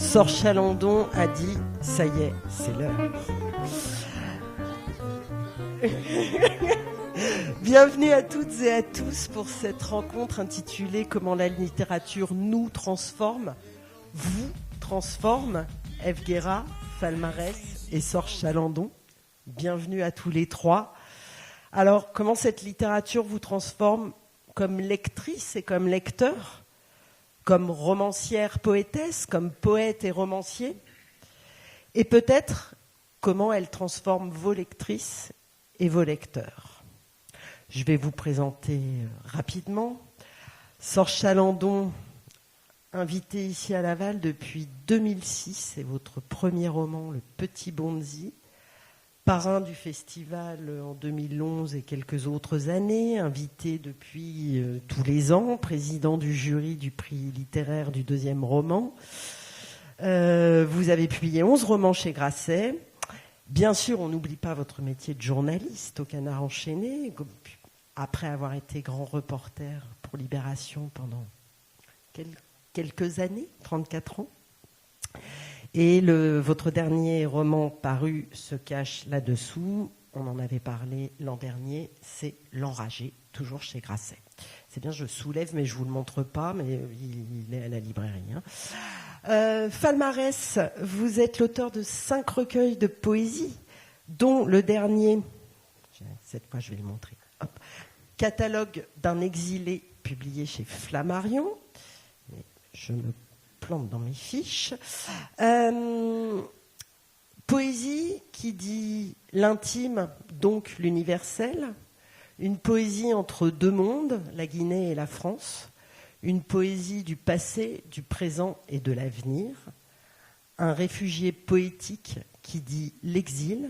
Sor Chalandon a dit « ça y est, c'est l'heure ». Bienvenue à toutes et à tous pour cette rencontre intitulée « Comment la littérature nous transforme ». Vous transforme, Ève Guéra, Falmarès et Sor Chalandon. Bienvenue à tous les trois. Alors, comment cette littérature vous transforme comme lectrice et comme lecteur, comme romancière poétesse, comme poète et romancier, et peut-être comment elle transforme vos lectrices et vos lecteurs. Je vais vous présenter rapidement. Sor Chalandon, invitée ici à Laval depuis 2006, c'est votre premier roman, Le Petit Bonzi, parrain du festival en 2011 et quelques autres années, invité depuis tous les ans, président du jury du prix littéraire du deuxième roman. Vous avez publié 11 romans chez Grasset. Bien sûr, on n'oublie pas votre métier de journaliste au Canard enchaîné, après avoir été grand reporter pour Libération pendant quelques années, 34 ans. Et votre dernier roman paru se cache là-dessous. On en avait parlé l'an dernier, c'est L'Enragé, toujours chez Grasset. C'est bien, je soulève, mais je ne vous le montre pas, mais il est à la librairie. Falmarès, vous êtes l'auteur de 5 recueils de poésie, dont le dernier, cette fois je vais le montrer, Catalogue d'un exilé, publié chez Flammarion. Je me plante dans mes fiches. Poésie qui dit l'intime, donc l'universel. Une poésie entre deux mondes, la Guinée et la France. Une poésie du passé, du présent et de l'avenir. Un réfugié poétique qui dit l'exil,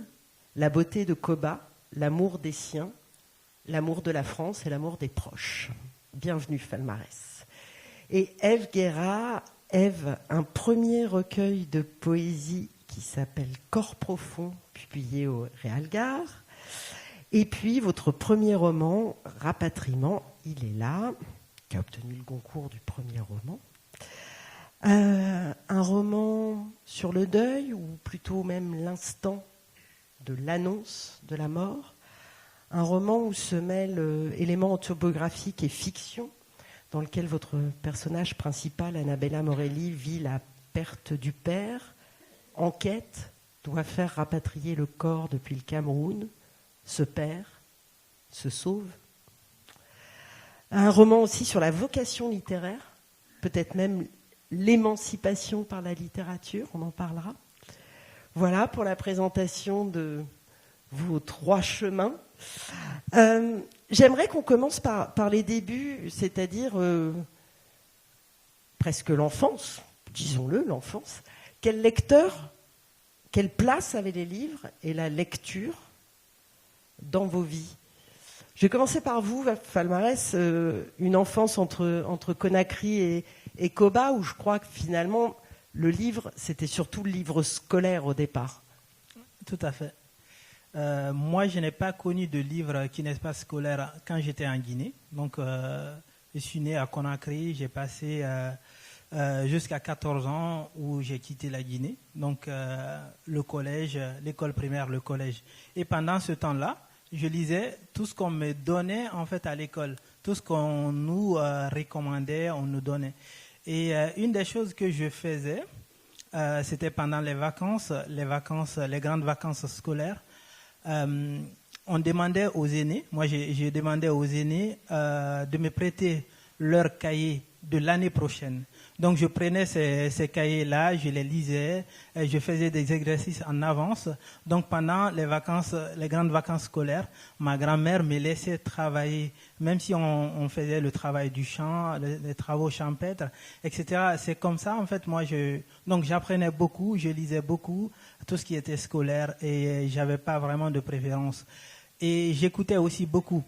la beauté de Koba, l'amour des siens, l'amour de la France et l'amour des proches. Bienvenue, Falmarès. Et Ève Guéra, Ève, un premier recueil de poésie qui s'appelle Corps profond, publié au Réalgard. Et puis votre premier roman, Rapatriement, il est là, qui a obtenu le Goncourt du premier roman. Un roman sur le deuil, ou plutôt même l'instant de l'annonce de la mort. Un roman où se mêlent éléments autobiographiques et fiction, dans lequel votre personnage principal, Annabella Morelli, vit la perte du père, enquête, doit faire rapatrier le corps depuis le Cameroun, se perd, se sauve. Un roman aussi sur la vocation littéraire, peut-être même l'émancipation par la littérature, on en parlera. Voilà pour la présentation de vos 3 chemins. J'aimerais qu'on commence par les débuts, c'est-à-dire presque l'enfance, disons-le, l'enfance. Quel lecteur, quelle place avaient les livres et la lecture dans vos vies? Je vais commencer par vous, Falmarès, une enfance entre Conakry et Koba, où je crois que finalement, le livre, c'était surtout le livre scolaire au départ. Tout à fait. Moi, je n'ai pas connu de livre qui n'est pas scolaire quand j'étais en Guinée. Donc, je suis né à Conakry. J'ai passé jusqu'à 14 ans où j'ai quitté la Guinée. Donc, le collège, l'école primaire, le collège. Et pendant ce temps-là, je lisais tout ce qu'on me donnait en fait à l'école. Tout ce qu'on nous recommandait, on nous donnait. Et une des choses que je faisais, c'était pendant les grandes vacances scolaires. On demandait aux aînés, moi j'ai demandé aux aînés de me prêter leurs cahiers de l'année prochaine. Donc je prenais ces cahiers-là, je les lisais, je faisais des exercices en avance. Donc pendant les grandes vacances scolaires, ma grand-mère me laissait travailler, même si on faisait le travail du champ, les travaux champêtres, etc. C'est comme ça en fait, donc j'apprenais beaucoup, je lisais beaucoup, tout ce qui était scolaire et j'avais pas vraiment de préférence. Et j'écoutais aussi beaucoup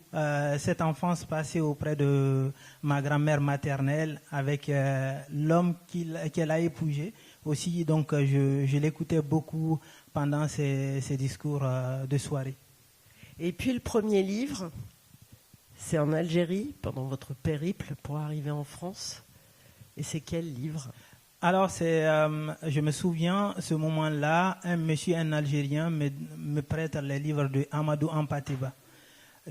cette enfance passée auprès de ma grand-mère maternelle avec l'homme qu'elle a épousé aussi. Donc je l'écoutais beaucoup pendant ces discours de soirée. Et puis le premier livre, c'est en Algérie, pendant votre périple pour arriver en France. Et c'est quel livre ? Alors, je me souviens, ce moment-là, un Algérien me prête les livres de Amadou Hampâté Bâ.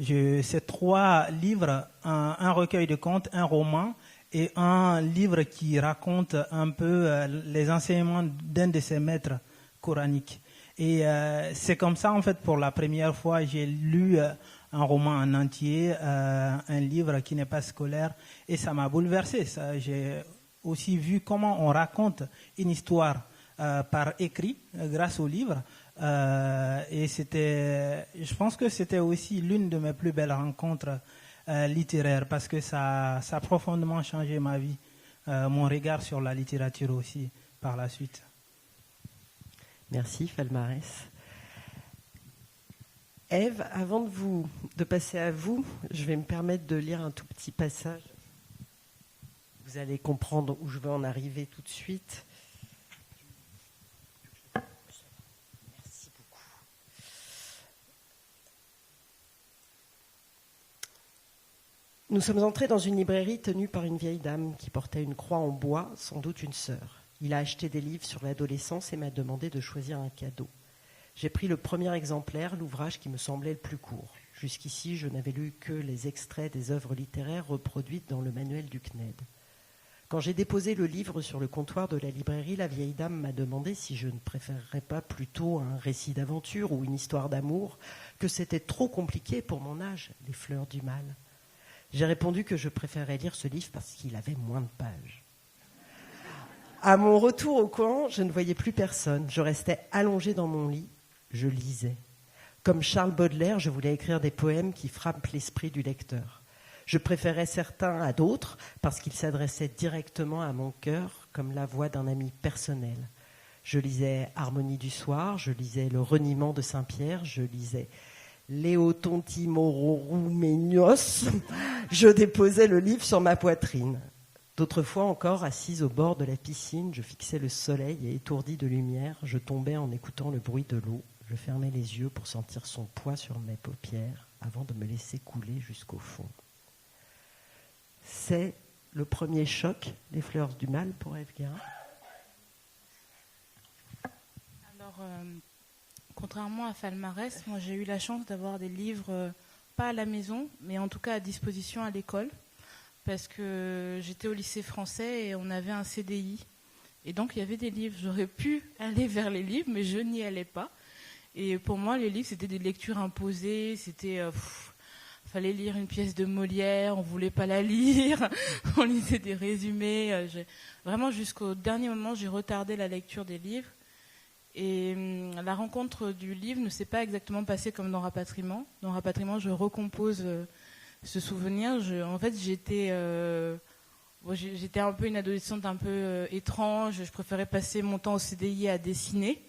Ces 3 livres, un recueil de contes, un roman et un livre qui raconte un peu les enseignements d'un de ses maîtres coraniques. Et c'est comme ça, en fait, pour la première fois, j'ai lu un roman en entier, un livre qui n'est pas scolaire, et ça m'a bouleversé. J'ai aussi vu comment on raconte une histoire par écrit grâce au livre. Et je pense que c'était aussi l'une de mes plus belles rencontres littéraires parce que ça a profondément changé ma vie, mon regard sur la littérature aussi par la suite. Merci Falmarès. Ève, avant de passer à vous, je vais me permettre de lire un tout petit passage. Vous allez comprendre où je veux en arriver tout de suite. Merci beaucoup. Nous sommes entrés dans une librairie tenue par une vieille dame qui portait une croix en bois, sans doute une sœur. Il a acheté des livres sur l'adolescence et m'a demandé de choisir un cadeau. J'ai pris le premier exemplaire, l'ouvrage qui me semblait le plus court. Jusqu'ici, je n'avais lu que les extraits des œuvres littéraires reproduites dans le manuel du CNED. Quand j'ai déposé le livre sur le comptoir de la librairie, la vieille dame m'a demandé si je ne préférerais pas plutôt un récit d'aventure ou une histoire d'amour, que c'était trop compliqué pour mon âge, Les Fleurs du Mal. J'ai répondu que je préférais lire ce livre parce qu'il avait moins de pages. À mon retour au camp, je ne voyais plus personne. Je restais allongée dans mon lit. Je lisais. Comme Charles Baudelaire, je voulais écrire des poèmes qui frappent l'esprit du lecteur. Je préférais certains à d'autres parce qu'ils s'adressaient directement à mon cœur, comme la voix d'un ami personnel. Je lisais Harmonie du soir, je lisais Le reniement de Saint-Pierre, je lisais Léotonti Mororouménios. Je déposais le livre sur ma poitrine. D'autres fois encore, assise au bord de la piscine, je fixais le soleil et étourdi de lumière, je tombais en écoutant le bruit de l'eau. Je fermais les yeux pour sentir son poids sur mes paupières avant de me laisser couler jusqu'au fond. C'est le premier choc des Fleurs du Mal pour Ève Guérin. Alors, contrairement à Falmarès, moi j'ai eu la chance d'avoir des livres, pas à la maison, mais en tout cas à disposition à l'école. Parce que j'étais au lycée français et on avait un CDI. Et donc, il y avait des livres. J'aurais pu aller vers les livres, mais je n'y allais pas. Et pour moi, les livres, c'était des lectures imposées. Fallait lire une pièce de Molière, on ne voulait pas la lire. On lisait des résumés. Vraiment, jusqu'au dernier moment, j'ai retardé la lecture des livres. Et la rencontre du livre ne s'est pas exactement passée comme dans Rapatriement. Dans Rapatriement, je recompose ce souvenir. En fait, j'étais un peu une adolescente un peu étrange. Je préférais passer mon temps au CDI à dessiner.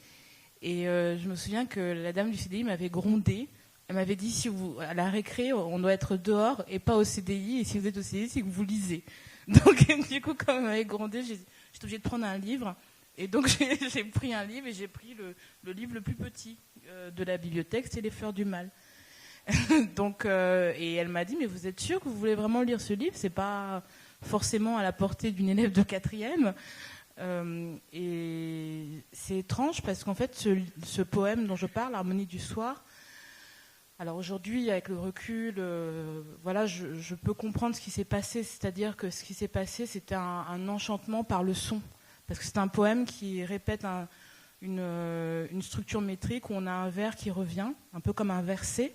Et je me souviens que la dame du CDI m'avait grondée. Elle m'avait dit, à la récré, on doit être dehors et pas au CDI. Et si vous êtes au CDI, c'est que vous lisez. Donc, du coup, quand elle m'avait grondée, j'étais obligée de prendre un livre. Et donc, j'ai pris un livre et j'ai pris le livre le plus petit de la bibliothèque, c'est Les Fleurs du Mal. Donc, et elle m'a dit, mais vous êtes sûre que vous voulez vraiment lire ce livre ? C'est pas forcément à la portée d'une élève de 4e. Et c'est étrange parce qu'en fait, ce poème dont je parle, Harmonie du soir, alors aujourd'hui, avec le recul, je peux comprendre ce qui s'est passé. C'est-à-dire que ce qui s'est passé, c'était un enchantement par le son. Parce que c'est un poème qui répète une structure métrique où on a un vers qui revient, un peu comme un verset.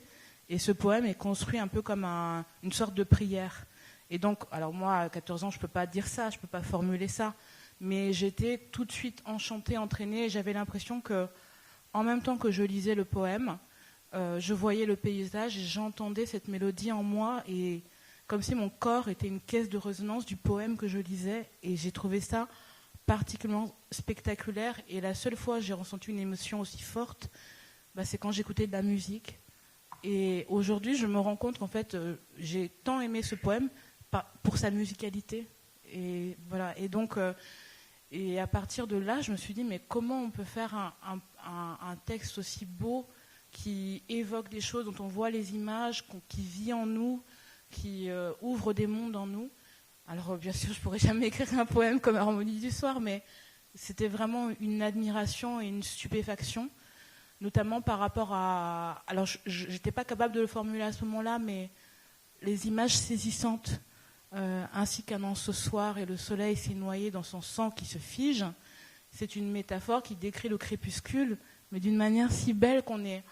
Et ce poème est construit un peu comme une sorte de prière. Et donc, alors moi, à 14 ans, je ne peux pas dire ça, je ne peux pas formuler ça. Mais j'étais tout de suite enchantée, entraînée. Et j'avais l'impression que, en même temps que je lisais le poème, je voyais le paysage et j'entendais cette mélodie en moi. Et comme si mon corps était une caisse de résonance du poème que je lisais. Et j'ai trouvé ça particulièrement spectaculaire. Et la seule fois que j'ai ressenti une émotion aussi forte, c'est quand j'écoutais de la musique. Et aujourd'hui, je me rends compte qu'en fait, j'ai tant aimé ce poème pour sa musicalité. Et voilà. Et donc, et à partir de là, je me suis dit, mais comment on peut faire un texte aussi beau qui évoque des choses dont on voit les images, qui vit en nous, qui ouvre des mondes en nous. Alors, bien sûr, je pourrais jamais écrire un poème comme Harmonie du soir, mais c'était vraiment une admiration et une stupéfaction, notamment par rapport à... Alors, je n'étais pas capable de le formuler à ce moment-là, mais les images saisissantes, ainsi qu'un encensoir et le soleil s'est noyé dans son sang qui se fige, c'est une métaphore qui décrit le crépuscule, mais d'une manière si belle qu'on est...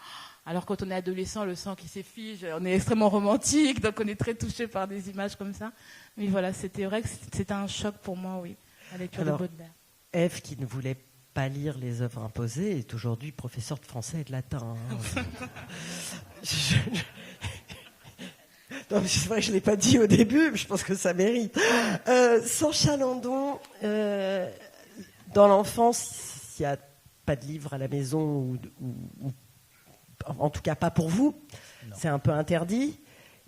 Alors quand on est adolescent, le sang qui s'effige, on est extrêmement romantique, donc on est très touché par des images comme ça. Mais voilà, c'était vrai que c'était un choc pour moi, oui, la lecture de Baudelaire. Ève, qui ne voulait pas lire les œuvres imposées, est aujourd'hui professeure de français et de latin. Hein. Non, mais c'est vrai que je ne l'ai pas dit au début, mais je pense que ça mérite. Sans Chalandon, dans l'enfance, il n'y a pas de livre à la maison ou en tout cas pas pour vous, non. C'est un peu interdit.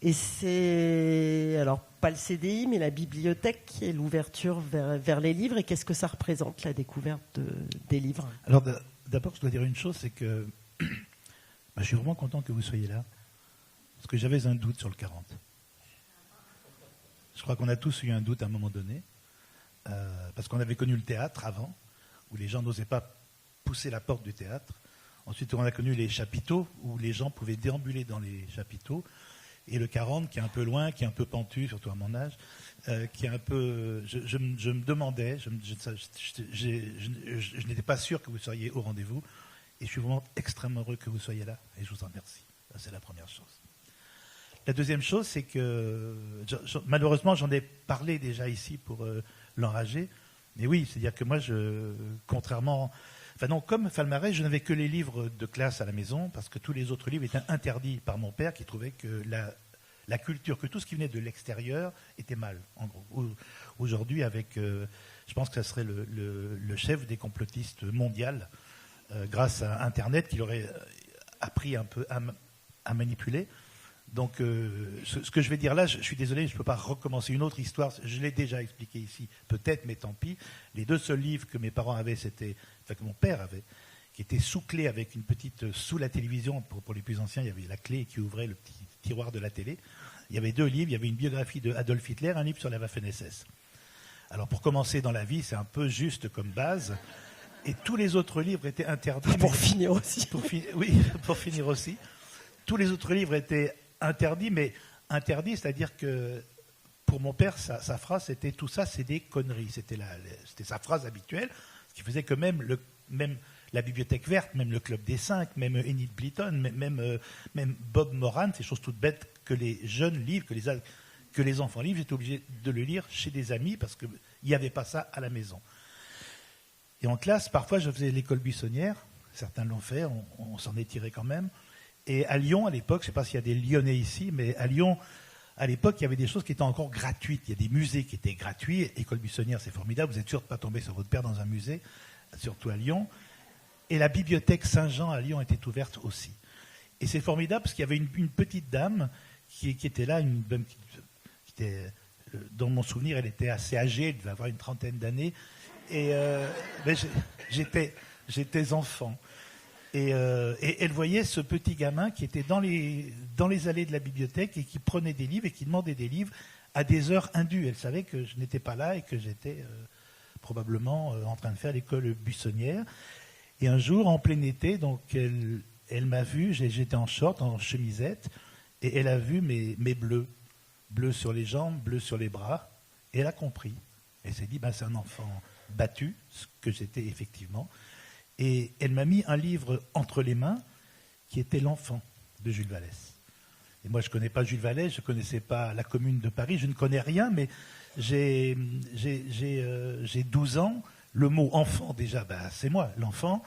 Et c'est, alors pas le CDI, mais la bibliothèque qui est l'ouverture vers les livres. Et qu'est-ce que ça représente, la découverte des livres ? Alors d'abord, je dois dire une chose, c'est que je suis vraiment content que vous soyez là. Parce que j'avais un doute sur le 40. Je crois qu'on a tous eu un doute à un moment donné. Parce qu'on avait connu le théâtre avant, où les gens n'osaient pas pousser la porte du théâtre. Ensuite, on a connu les chapiteaux, où les gens pouvaient déambuler dans les chapiteaux. Et le 40, qui est un peu loin, qui est un peu pentu, surtout à mon âge, qui est un peu... Je me demandais, je n'étais pas sûr que vous seriez au rendez-vous. Et je suis vraiment extrêmement heureux que vous soyez là. Et je vous en remercie. Ça, c'est la première chose. La deuxième chose, c'est que... malheureusement, j'en ai parlé déjà ici pour l'enrager. Mais oui, c'est-à-dire que moi, contrairement... Enfin non, comme Falmarès, je n'avais que les livres de classe à la maison, parce que tous les autres livres étaient interdits par mon père, qui trouvait que la culture, que tout ce qui venait de l'extérieur était mal, en gros. Aujourd'hui, je pense que ça serait le chef des complotistes mondial, grâce à Internet, qu'il aurait appris un peu à manipuler. Donc, ce que je vais dire là, je suis désolé, je ne peux pas recommencer une autre histoire. Je l'ai déjà expliqué ici, peut-être, mais tant pis. Les deux seuls livres que mes parents avaient, que mon père avait, qui étaient sous clé avec une petite sous la télévision. Pour les plus anciens, il y avait la clé qui ouvrait le petit tiroir de la télé. Il y avait deux livres. Il y avait une biographie de Adolf Hitler, un livre sur la Waffen-SS. Alors, pour commencer dans la vie, c'est un peu juste comme base. Et tous les autres livres étaient interdits. Pour finir aussi. Oui, pour finir aussi. Tous les autres livres étaient interdit, mais interdit, c'est-à-dire que pour mon père, sa phrase, c'était tout ça, c'est des conneries. C'était sa phrase habituelle, ce qui faisait que même la Bibliothèque Verte, même le Club des Cinq, même Enid Blyton, même Bob Moran, ces choses toutes bêtes que les jeunes livrent, que les enfants livrent, j'étais obligé de le lire chez des amis parce qu'il n'y avait pas ça à la maison. Et en classe, parfois, je faisais l'école buissonnière. Certains l'ont fait, on s'en est tiré quand même. Et à Lyon, à l'époque, je ne sais pas s'il y a des Lyonnais ici, mais à Lyon, à l'époque, il y avait des choses qui étaient encore gratuites. Il y a des musées qui étaient gratuits. École buissonnière, c'est formidable. Vous êtes sûr de ne pas tomber sur votre père dans un musée, surtout à Lyon. Et la bibliothèque Saint-Jean à Lyon était ouverte aussi. Et c'est formidable parce qu'il y avait une petite dame qui était là, dans mon souvenir, elle était assez âgée, elle devait avoir une trentaine d'années. Et j'étais enfant. Et elle voyait ce petit gamin qui était dans les allées de la bibliothèque et qui prenait des livres et qui demandait des livres à des heures indues. Elle savait que je n'étais pas là et que j'étais probablement en train de faire l'école buissonnière. Et un jour, en plein été, donc elle m'a vu, j'étais en short, en chemisette, et elle a vu mes bleus sur les jambes, bleus sur les bras, et elle a compris. Elle s'est dit, c'est un enfant battu, ce que j'étais effectivement. Et elle m'a mis un livre entre les mains qui était L'Enfant de Jules Vallès. Et moi, je ne connais pas Jules Vallès, je ne connaissais pas la Commune de Paris, je ne connais rien, mais j'ai 12 ans. Le mot enfant, déjà, c'est moi, l'enfant.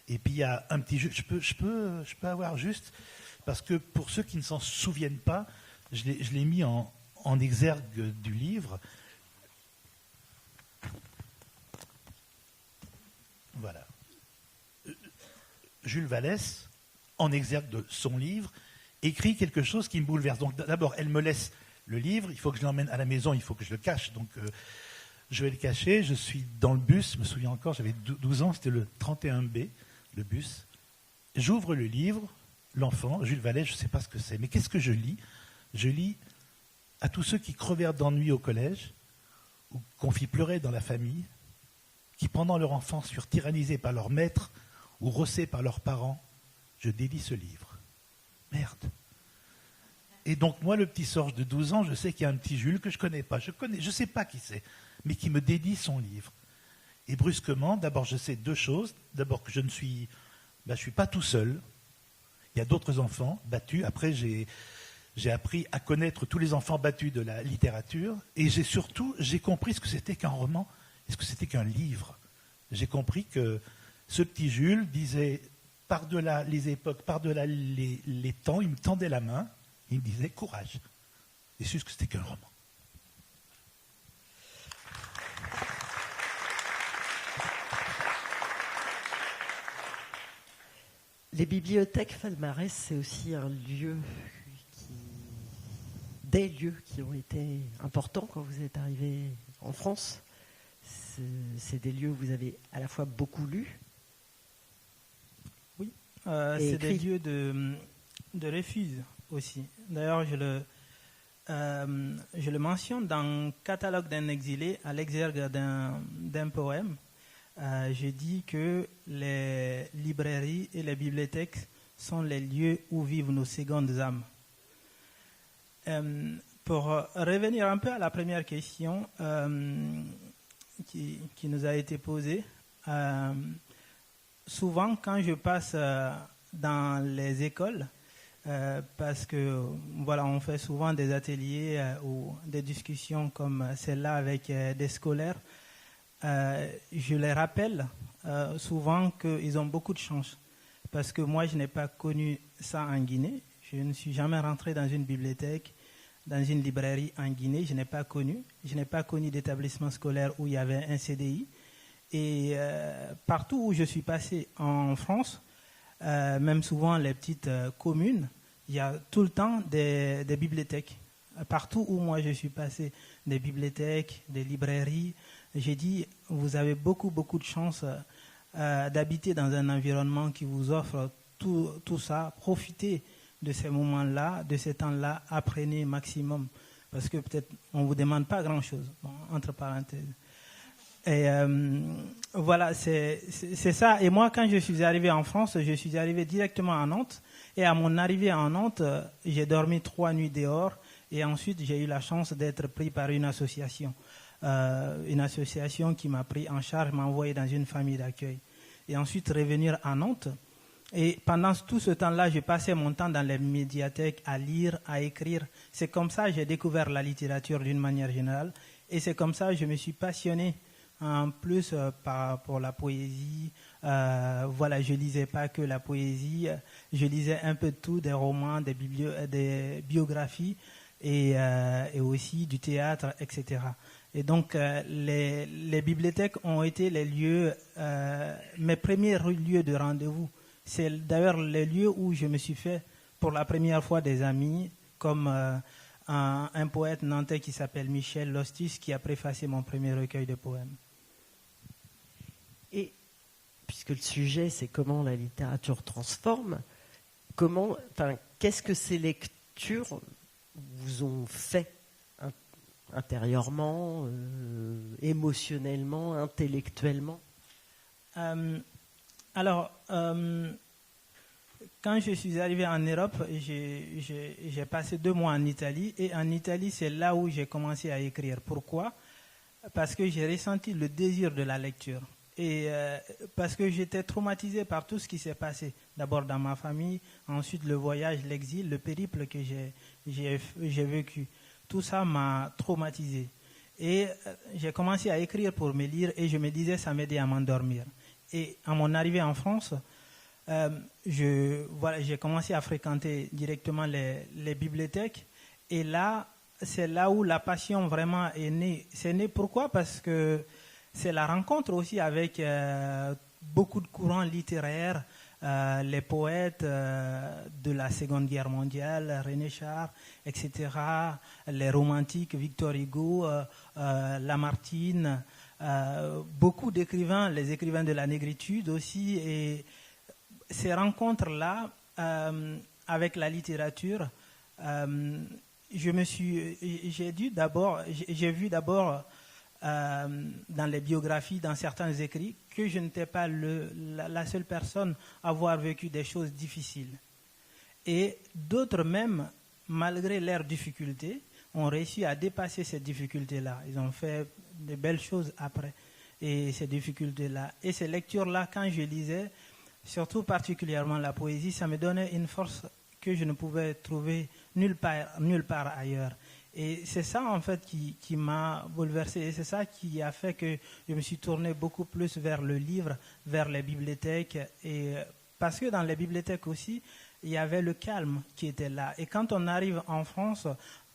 Et puis, il y a un petit jeu. Je peux avoir juste, parce que pour ceux qui ne s'en souviennent pas, je l'ai mis en exergue du livre. Voilà. Jules Vallès, en exergue de son livre, écrit quelque chose qui me bouleverse. Donc d'abord, elle me laisse le livre, il faut que je l'emmène à la maison, il faut que je le cache. Donc je vais le cacher, je suis dans le bus, je me souviens encore, j'avais 12 ans, c'était le 31B, le bus. J'ouvre le livre, L'Enfant, Jules Vallès, je ne sais pas ce que c'est, mais qu'est-ce que je lis ? Je lis à tous ceux qui crevèrent d'ennui au collège, qu'on fit pleurer dans la famille, qui pendant leur enfance furent tyrannisés par leurs maîtres ou rossés par leurs parents, je dédie ce livre. Merde. Et donc moi, le petit Sorge de 12 ans, je sais qu'il y a un petit Jules que je ne connais pas. Je sais pas qui c'est, mais qui me dédie son livre. Et brusquement, d'abord, je sais deux choses. D'abord que je suis pas tout seul. Il y a d'autres enfants battus. Après, j'ai appris à connaître tous les enfants battus de la littérature. Et j'ai compris ce que c'était qu'un roman et ce que c'était qu'un livre. J'ai compris que ce petit Jules disait, par-delà les époques, par-delà les temps, il me tendait la main, il me disait courage. Et c'est ce que c'était qu'un roman. Les bibliothèques Falmarès, c'est aussi des lieux qui ont été importants quand vous êtes arrivé en France. C'est des lieux où vous avez à la fois beaucoup lu. Oui, c'est des lieux de refuge aussi. D'ailleurs, je le mentionne dans le catalogue d'un exilé, à l'exergue d'un poème. Je dis que les librairies et les bibliothèques sont les lieux où vivent nos secondes âmes. Pour revenir un peu à la première question qui nous a été posée, souvent quand je passe dans les écoles, parce que voilà, on fait souvent des ateliers ou des discussions comme celle-là avec des scolaires, je les rappelle souvent qu'ils ont beaucoup de chance, parce que moi je n'ai pas connu ça en Guinée. Je ne suis jamais rentré dans une bibliothèque, dans une librairie en Guinée. Je n'ai pas connu d'établissement scolaire où il y avait un CDI. Et partout où je suis passé en France, même souvent les petites communes, il y a tout le temps des bibliothèques. Partout où moi je suis passé, des bibliothèques, des librairies. J'ai dit, vous avez beaucoup de chance d'habiter dans un environnement qui vous offre tout ça. Profitez de ces moments-là, de ces temps-là, apprenez maximum. Parce que peut-être on ne vous demande pas grand-chose, bon, entre parenthèses. Et voilà, c'est ça. Et moi, quand je suis arrivé en France, je suis arrivé directement à Nantes. Et à mon arrivée à Nantes, j'ai dormi 3 nuits dehors. Et ensuite, j'ai eu la chance d'être pris par une association. Une association qui m'a pris en charge, m'a envoyé dans une famille d'accueil. Et ensuite, revenir à Nantes. Et pendant tout ce temps-là, je passais mon temps dans les médiathèques à lire, à écrire. C'est comme ça que j'ai découvert la littérature d'une manière générale. Et c'est comme ça que je me suis passionné en plus pour la poésie. Voilà, je lisais pas que la poésie, je lisais un peu de tout, des romans, des biographies et aussi du théâtre, etc. Et donc, les bibliothèques ont été les lieux, mes premiers lieux de rendez-vous. C'est d'ailleurs les lieux où je me suis fait pour la première fois des amis, comme un poète nantais qui s'appelle Michel Lostis, qui a préfacé mon premier recueil de poèmes. Et puisque le sujet, c'est comment la littérature transforme, qu'est-ce que ces lectures vous ont fait intérieurement, émotionnellement, intellectuellement? Alors, quand je suis arrivé en Europe, j'ai passé 2 mois en Italie. Et en Italie, c'est là où j'ai commencé à écrire. Pourquoi? Parce que j'ai ressenti le désir de la lecture. Et parce que j'étais traumatisé par tout ce qui s'est passé. D'abord dans ma famille, ensuite le voyage, l'exil, le périple que j'ai vécu. Tout ça m'a traumatisé. Et j'ai commencé à écrire pour me lire et je me disais ça m'aidait à m'endormir. Et à mon arrivée en France, j'ai commencé à fréquenter directement les bibliothèques. Et là, c'est là où la passion vraiment est née. C'est né pourquoi? Parce que c'est la rencontre aussi avec beaucoup de courants littéraires, les poètes de la Seconde Guerre mondiale, René Char, etc., les romantiques, Victor Hugo, Lamartine, beaucoup d'écrivains, les écrivains de la négritude aussi. Et ces rencontres-là, avec la littérature, j'ai vu d'abord dans les biographies, dans certains écrits, que je n'étais pas la seule personne à avoir vécu des choses difficiles. Et d'autres même, malgré leurs difficultés, ont réussi à dépasser ces difficultés-là. Ils ont fait de belles choses après. Et ces difficultés-là. Et ces lectures-là, quand je lisais, surtout particulièrement la poésie, ça me donnait une force que je ne pouvais trouver nulle part ailleurs. Et c'est ça, en fait, qui m'a bouleversé. Et c'est ça qui a fait que je me suis tourné beaucoup plus vers le livre, vers les bibliothèques. Et parce que dans les bibliothèques aussi, il y avait le calme qui était là. Et quand on arrive en France,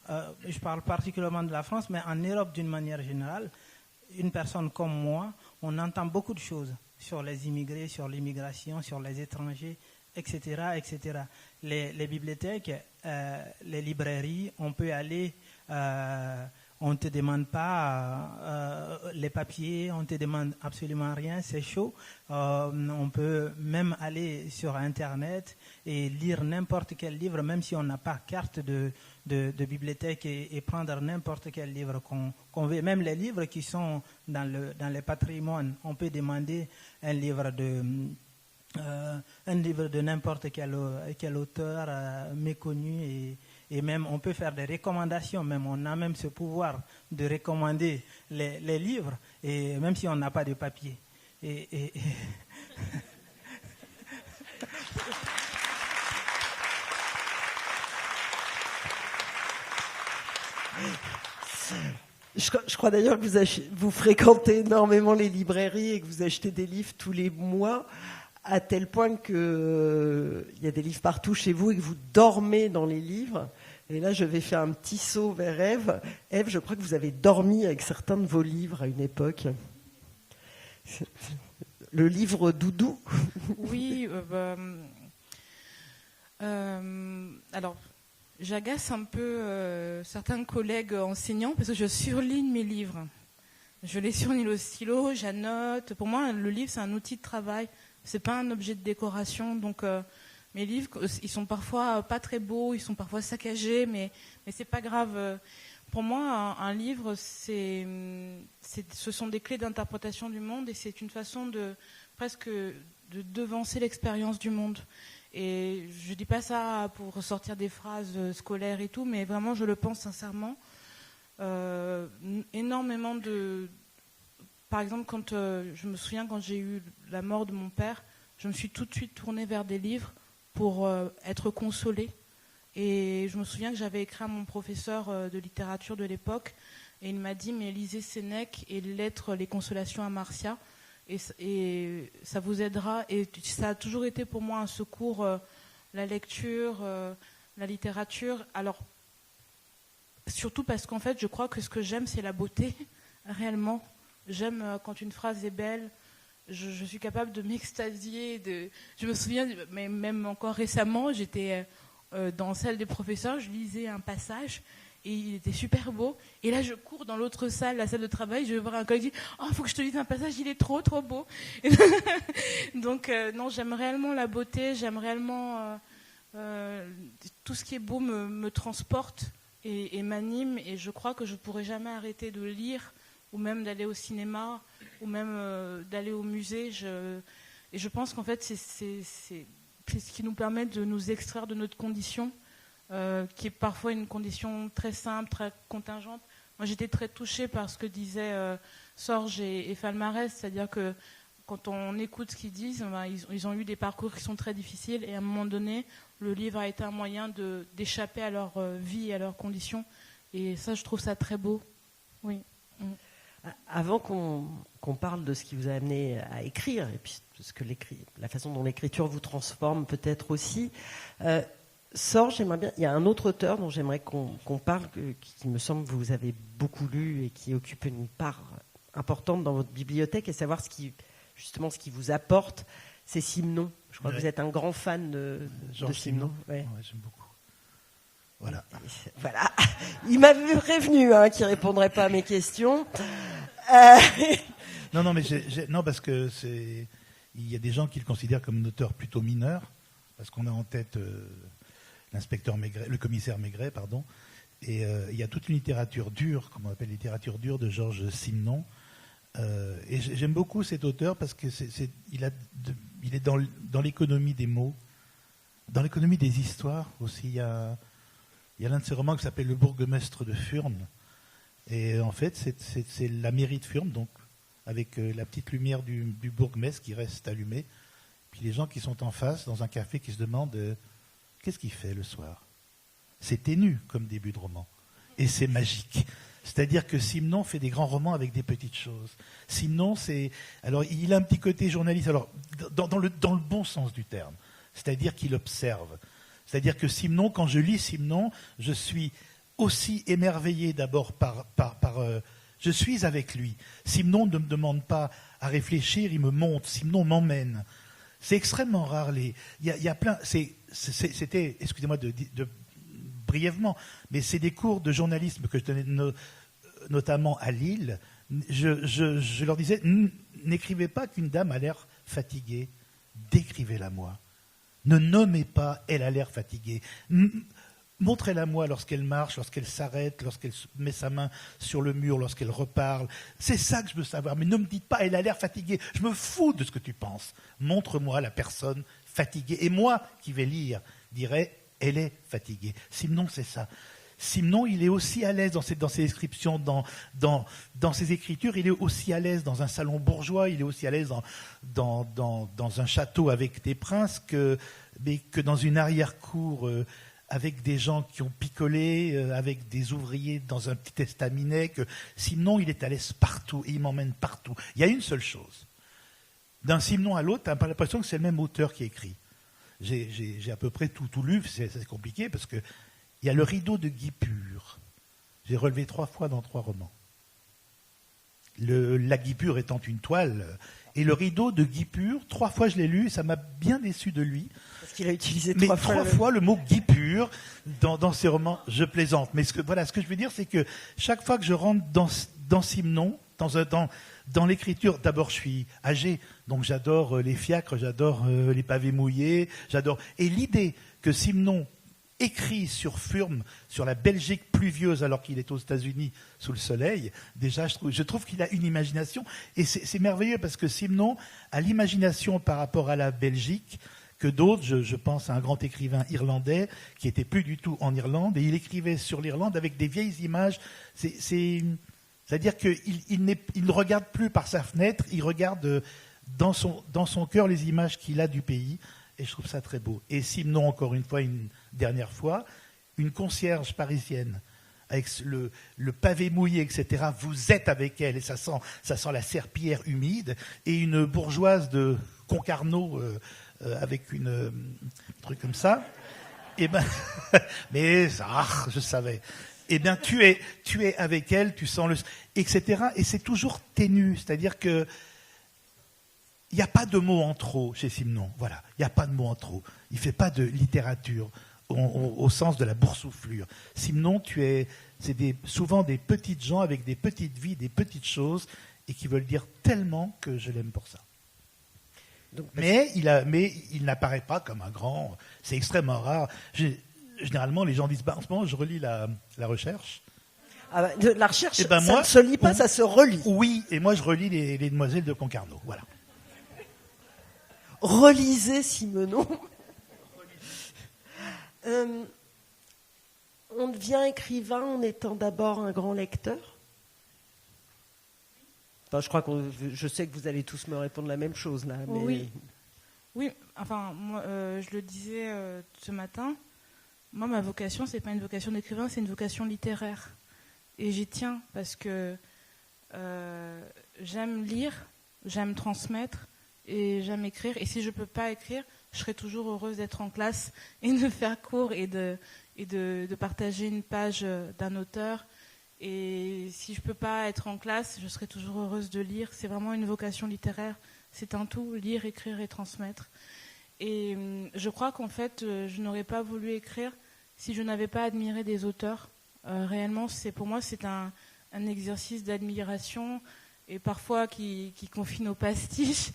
je parle particulièrement de la France, mais en Europe d'une manière générale, une personne comme moi, on entend beaucoup de choses sur les immigrés, sur l'immigration, sur les étrangers, etc., etc. Les bibliothèques, les librairies, on peut aller, on ne te demande pas les papiers, on ne te demande absolument rien, c'est chaud. On peut même aller sur Internet et lire n'importe quel livre, même si on n'a pas carte de bibliothèque et prendre n'importe quel livre qu'on veut. Même les livres qui sont dans les patrimoines, on peut demander un livre de n'importe quel auteur méconnu et même on peut faire des recommandations. Même on a même ce pouvoir de recommander les livres et même si on n'a pas de papier. Je crois d'ailleurs que vous fréquentez énormément les librairies et que vous achetez des livres tous les mois, à tel point qu'il y a des livres partout chez vous et que vous dormez dans les livres. Et là, je vais faire un petit saut vers Ève. Ève, je crois que vous avez dormi avec certains de vos livres à une époque. Le livre Doudou. Oui, alors... J'agace un peu certains collègues enseignants parce que je surligne mes livres. Je les surligne au stylo, j'annote. Pour moi, le livre, c'est un outil de travail. C'est pas un objet de décoration. Donc, mes livres, ils sont parfois pas très beaux, ils sont parfois saccagés, mais c'est pas grave. Pour moi, un livre, ce sont des clés d'interprétation du monde et c'est une façon de devancer l'expérience du monde. Et je ne dis pas ça pour ressortir des phrases scolaires et tout, mais vraiment, je le pense sincèrement. Énormément de... Par exemple, je me souviens quand j'ai eu la mort de mon père, je me suis tout de suite tournée vers des livres pour être consolée. Et je me souviens que j'avais écrit à mon professeur de littérature de l'époque, et il m'a dit, mais lisez Sénèque et les consolations à Marcia. Et ça vous aidera. Et ça a toujours été pour moi un secours, la lecture, la littérature. Alors, surtout parce qu'en fait, je crois que ce que j'aime, c'est la beauté, réellement. J'aime quand une phrase est belle. Je suis capable de m'extasier. Je me souviens, mais même encore récemment, j'étais dans la salle des professeurs, je lisais un passage. Et il était super beau. Et là, je cours dans l'autre salle, la salle de travail. Je vais voir un collègue qui dit « Oh, il faut que je te lise un passage, il est trop, trop beau. » Donc, non, j'aime réellement la beauté. J'aime réellement... tout ce qui est beau me transporte et m'anime. Et je crois que je ne pourrai jamais arrêter de lire ou même d'aller au cinéma ou même d'aller au musée. Et je pense qu'en fait, c'est ce qui nous permet de nous extraire de notre condition. Qui est parfois une condition très simple, très contingente. Moi, j'étais très touchée par ce que disaient Sorge et Falmarès, c'est-à-dire que quand on écoute ce qu'ils disent, ils ont eu des parcours qui sont très difficiles et à un moment donné, le livre a été un moyen d'échapper à leur vie et à leurs conditions. Et ça, je trouve ça très beau. Oui. Avant qu'on parle de ce qui vous a amené à écrire, et puis la façon dont l'écriture vous transforme peut-être aussi... Sorge, j'aimerais bien. Il y a un autre auteur dont j'aimerais qu'on parle, qui me semble que vous avez beaucoup lu et qui occupe une part importante dans votre bibliothèque, et savoir ce qui vous apporte, c'est Simenon. Je crois que vous êtes un grand fan de Simenon. Ouais, j'aime beaucoup. Voilà. Voilà. Il m'avait prévenu qu'il ne répondrait pas à mes questions. Non, mais non, parce que il y a des gens qui le considèrent comme un auteur plutôt mineur, parce qu'on a en tête. Le commissaire Maigret, pardon. Et il y a toute une littérature dure, comme on appelle littérature dure, de Georges Simenon. Et j'aime beaucoup cet auteur parce que il est dans l'économie des mots, dans l'économie des histoires aussi. Il y a l'un de ses romans qui s'appelle Le bourgmestre de Furnes. Et en fait, c'est la mairie de Furnes, donc avec la petite lumière du bourgmestre qui reste allumée. Puis les gens qui sont en face, dans un café, qui se demandent qu'est-ce qu'il fait le soir. C'est ténu comme début de roman. Et c'est magique. C'est-à-dire que Simenon fait des grands romans avec des petites choses. Simenon, alors il a un petit côté journaliste, alors dans le bon sens du terme. C'est-à-dire qu'il observe. C'est-à-dire que Simenon, quand je lis Simenon, je suis aussi émerveillé d'abord je suis avec lui. Simenon ne me demande pas à réfléchir, il me montre. Simenon m'emmène. C'est extrêmement rare. Il y a plein. C'était, excusez-moi brièvement, mais c'est des cours de journalisme que je donnais notamment à Lille. Je leur disais, n'écrivez pas qu'une dame a l'air fatiguée, décrivez-la moi. Ne nommez pas, elle a l'air fatiguée. Montrez-la moi lorsqu'elle marche, lorsqu'elle s'arrête, lorsqu'elle met sa main sur le mur, lorsqu'elle reparle. C'est ça que je veux savoir. Mais ne me dites pas, elle a l'air fatiguée. Je me fous de ce que tu penses. Montre-moi la personne fatiguée. Et moi, qui vais lire, dirais, elle est fatiguée. Simenon, c'est ça. Simenon, il est aussi à l'aise dans ses descriptions, dans ses écritures, il est aussi à l'aise dans un salon bourgeois, il est aussi à l'aise dans un château avec des princes que dans une arrière-cour avec des gens qui ont picolé, avec des ouvriers dans un petit estaminet. Simenon, il est à l'aise partout et il m'emmène partout. Il y a une seule chose. D'un Simenon à l'autre, tu n'as pas l'impression que c'est le même auteur qui écrit. J'ai à peu près tout lu, c'est compliqué parce que il y a le rideau de Guy Pur. J'ai relevé 3 fois dans 3 romans. La Guy Pur étant une toile. Et le rideau de Guy Pur, 3 fois je l'ai lu, et ça m'a bien déçu de lui. Parce qu'il a utilisé 3 fois le mot Guy Pur dans ses romans. Je plaisante. Mais ce que je veux dire, c'est que chaque fois que je rentre dans Simenon, dans l'écriture, d'abord je suis âgé, donc j'adore les fiacres, j'adore les pavés mouillés, j'adore. Et l'idée que Simenon écrit sur Furnes, sur la Belgique pluvieuse alors qu'il est aux États-Unis sous le soleil, déjà je trouve qu'il a une imagination, et c'est merveilleux parce que Simenon a l'imagination par rapport à la Belgique que d'autres, je pense à un grand écrivain irlandais qui était plus du tout en Irlande, et il écrivait sur l'Irlande avec des vieilles images. C'est-à-dire qu'il ne regarde plus par sa fenêtre, il regarde dans son cœur les images qu'il a du pays. Et je trouve ça très beau. Et Simenon, encore une fois, une dernière fois, une concierge parisienne, avec le pavé mouillé, etc., vous êtes avec elle, et ça sent la serpillière humide, et une bourgeoise de Concarneau, avec un truc comme ça. Et ben, mais je savais. Eh bien, tu es avec elle, tu sens etc. Et c'est toujours ténu, c'est-à-dire que il n'y a pas de mots en trop chez Simenon. Voilà, il n'y a pas de mots en trop. Il ne fait pas de littérature au sens de la boursouflure. Simenon, c'est souvent des petites gens avec des petites vies, des petites choses, et qui veulent dire tellement que je l'aime pour ça. Donc, mais il n'apparaît pas comme un grand. C'est extrêmement rare. Généralement, les gens disent en ce moment, je relis la recherche. Ah bah, la recherche, ça ne se lit pas, ça se relit. Oui, et moi je relis les Demoiselles de Concarneau. Voilà. Relisez Simenon. On devient écrivain en étant d'abord un grand lecteur. Enfin, je sais que vous allez tous me répondre la même chose là. Mais... Oui. Enfin, moi, je le disais ce matin. Moi, ma vocation, c'est pas une vocation d'écrivain, c'est une vocation littéraire. Et j'y tiens parce que j'aime lire, j'aime transmettre. Et j'aime écrire. Et si je ne peux pas écrire, je serai toujours heureuse d'être en classe et de faire cours et de partager une page d'un auteur. Et si je ne peux pas être en classe, je serai toujours heureuse de lire. C'est vraiment une vocation littéraire. C'est un tout, lire, écrire et transmettre. Et je crois qu'en fait, je n'aurais pas voulu écrire si je n'avais pas admiré des auteurs. Réellement, pour moi, c'est un exercice d'admiration. et parfois qui confie nos pastiches.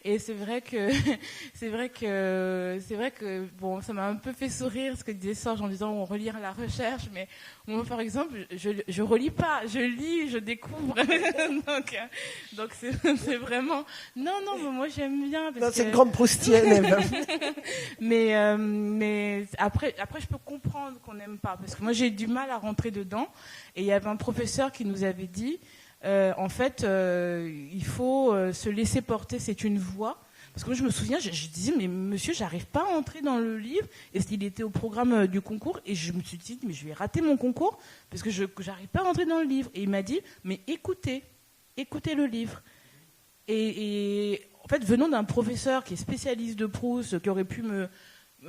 Et c'est vrai que bon, ça m'a un peu fait sourire ce que disait Sorge en disant on relit la recherche, mais moi par exemple je relis pas, je lis, je découvre. donc c'est vraiment non mais moi j'aime bien. Parce c'est une grande proustienne. mais après je peux comprendre qu'on n'aime pas, parce que moi j'ai du mal à rentrer dedans. Et il y avait un professeur qui nous avait dit en fait, il faut se laisser porter, c'est une voie. Parce que moi, je me souviens, je disais, mais monsieur, j'arrive pas à entrer dans le livre. Et il était au programme du concours. Et je me suis dit, mais je vais rater mon concours parce que j'arrive pas à entrer dans le livre. Et il m'a dit, mais écoutez le livre. Et en fait, venant d'un professeur qui est spécialiste de Proust, qui aurait pu me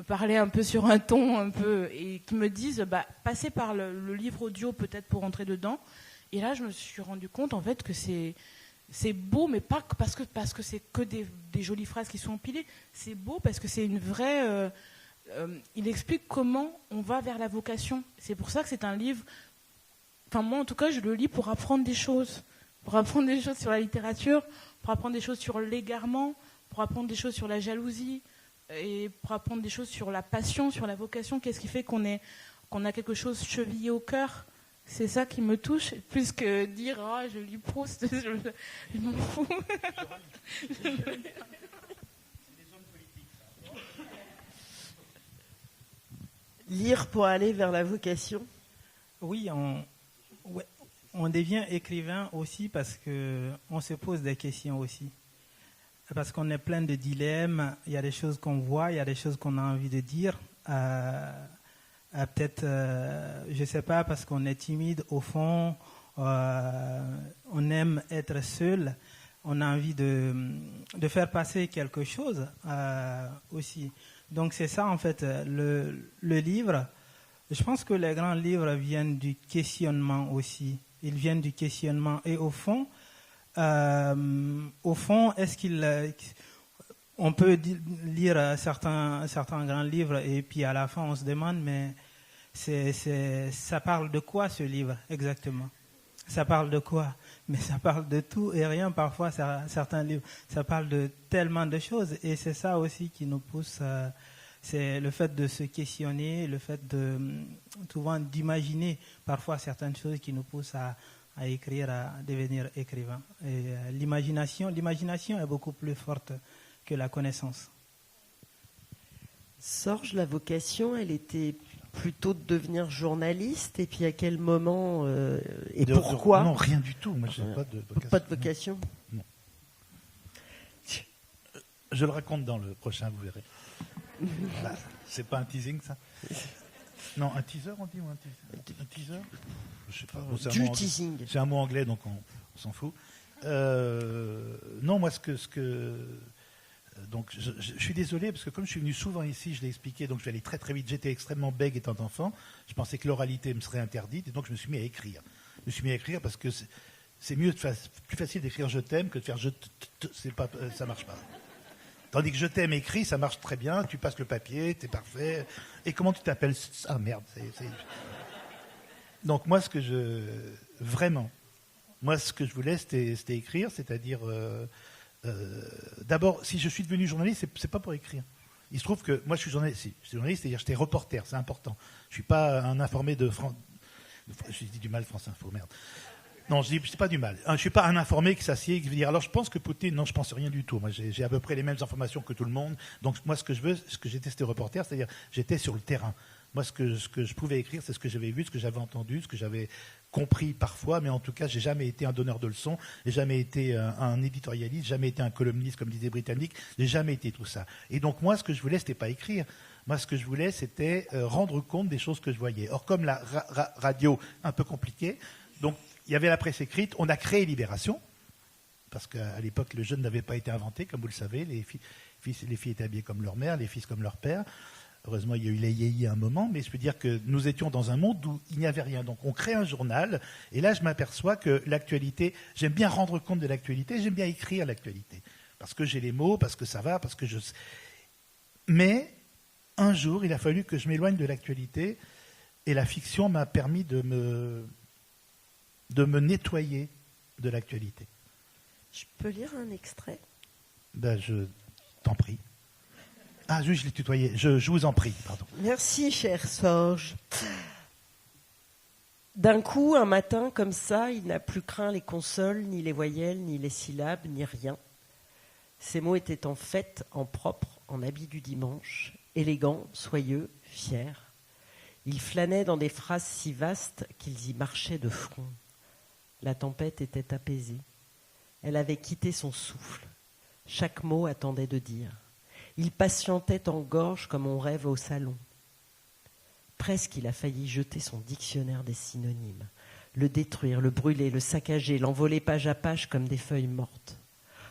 parler un peu sur un ton un peu, et qui me dise, passez par le livre audio peut-être pour entrer dedans. Et là, je me suis rendu compte en fait que c'est beau, mais pas parce que c'est que des jolies phrases qui sont empilées. C'est beau parce que c'est une vraie. Il explique comment on va vers la vocation. C'est pour ça que c'est un livre. Enfin, moi, en tout cas, je le lis pour apprendre des choses, sur la littérature, pour apprendre des choses sur l'égarement, pour apprendre des choses sur la jalousie, et pour apprendre des choses sur la passion, sur la vocation. Qu'est-ce qui fait qu'on a quelque chose chevillé au cœur? C'est ça qui me touche, plus que dire « je lis Proust, je m'en fous ». Lire pour aller vers la vocation. Oui, on devient écrivain aussi parce qu'on se pose des questions aussi. Parce qu'on est plein de dilemmes, il y a des choses qu'on voit, il y a des choses qu'on a envie de dire. Peut-être, je ne sais pas, parce qu'on est timide au fond, on aime être seul, on a envie de faire passer quelque chose aussi. Donc c'est ça en fait, le livre. Je pense que les grands livres viennent du questionnement aussi. Ils viennent du questionnement. Et au fond, est-ce on peut lire certains grands livres et puis à la fin on se demande, mais ça parle de quoi ce livre exactement? Ça parle de quoi? Mais ça parle de tout et rien parfois, certains livres. Ça parle de tellement de choses et c'est ça aussi qui nous pousse, c'est le fait de se questionner, le fait souvent d'imaginer parfois certaines choses qui nous poussent à écrire, à devenir écrivain. Et l'imagination est beaucoup plus forte que la connaissance. Sorge, la vocation, elle était plutôt de devenir journaliste, et puis à quel moment et pourquoi? Non, rien du tout. Moi, j'ai pas de vocation. Pas de vocation. Non. Je le raconte dans le prochain, vous verrez. Voilà. C'est pas un teasing, ça? Non, un teaser, on dit, ou un teaser? Je sais pas. Bon, Du teasing. C'est un mot anglais, donc on s'en fout. Non, moi, donc, je suis désolé, parce que comme je suis venu souvent ici, je l'ai expliqué, donc je vais aller très très vite. J'étais extrêmement bègue étant enfant. Je pensais que l'oralité me serait interdite, et donc je me suis mis à écrire. Je me suis mis à écrire parce que c'est plus facile d'écrire je t'aime que de faire ça marche pas. Tandis que je t'aime écrit, ça marche très bien. Tu passes le papier, t'es parfait. Et comment tu t'appelles? Ah merde. Donc moi, ce que je voulais, c'était écrire, c'est-à-dire d'abord, si je suis devenu journaliste, c'est pas pour écrire. Il se trouve que moi, je suis journaliste, c'est-à-dire j'étais reporter, c'est important. Je suis pas un informé de France. Je dis du mal, France Info, merde. Non, je dis pas du mal. Je suis pas un informé qui s'assied et qui veut dire alors je pense que Poutine, non, je pense rien du tout. Moi, j'ai à peu près les mêmes informations que tout le monde. Donc moi, ce que j'étais, c'était reporter, c'est-à-dire j'étais sur le terrain. Moi, ce que je pouvais écrire, c'est ce que j'avais vu, ce que j'avais entendu, ce que j'avais compris parfois, mais en tout cas, j'ai jamais été un donneur de leçons, j'ai jamais été un éditorialiste, jamais été un columniste, comme disaient les Britanniques, j'ai jamais été tout ça. Et donc moi, ce que je voulais, c'était pas écrire. Moi, ce que je voulais, c'était rendre compte des choses que je voyais. Or, comme la radio, un peu compliquée, donc il y avait la presse écrite, on a créé Libération, parce qu'à l'époque, le jeune n'avait pas été inventé, comme vous le savez, les filles étaient habillées comme leur mère, les fils comme leur père. Heureusement, il y a eu les yéyés à un moment, mais je peux dire que nous étions dans un monde où il n'y avait rien. Donc on crée un journal, et là je m'aperçois que l'actualité, j'aime bien rendre compte de l'actualité, j'aime bien écrire l'actualité. Parce que j'ai les mots, parce que ça va, parce que je... Mais un jour, il a fallu que je m'éloigne de l'actualité, et la fiction m'a permis de me nettoyer de l'actualité. Je peux lire un extrait? Ben, je t'en prie. Ah, je l'ai tutoyé. Je vous en prie, pardon. Merci, cher Sorge. D'un coup, un matin comme ça, il n'a plus craint les consoles, ni les voyelles, ni les syllabes, ni rien. Ces mots étaient en fait, en propre, en habit du dimanche, élégants, soyeux, fiers. Ils flânaient dans des phrases si vastes qu'ils y marchaient de front. La tempête était apaisée. Elle avait quitté son souffle. Chaque mot attendait de dire. Il patientait en gorge comme on rêve au salon. Presque il a failli jeter son dictionnaire des synonymes, le détruire, le brûler, le saccager, l'envoler page à page comme des feuilles mortes.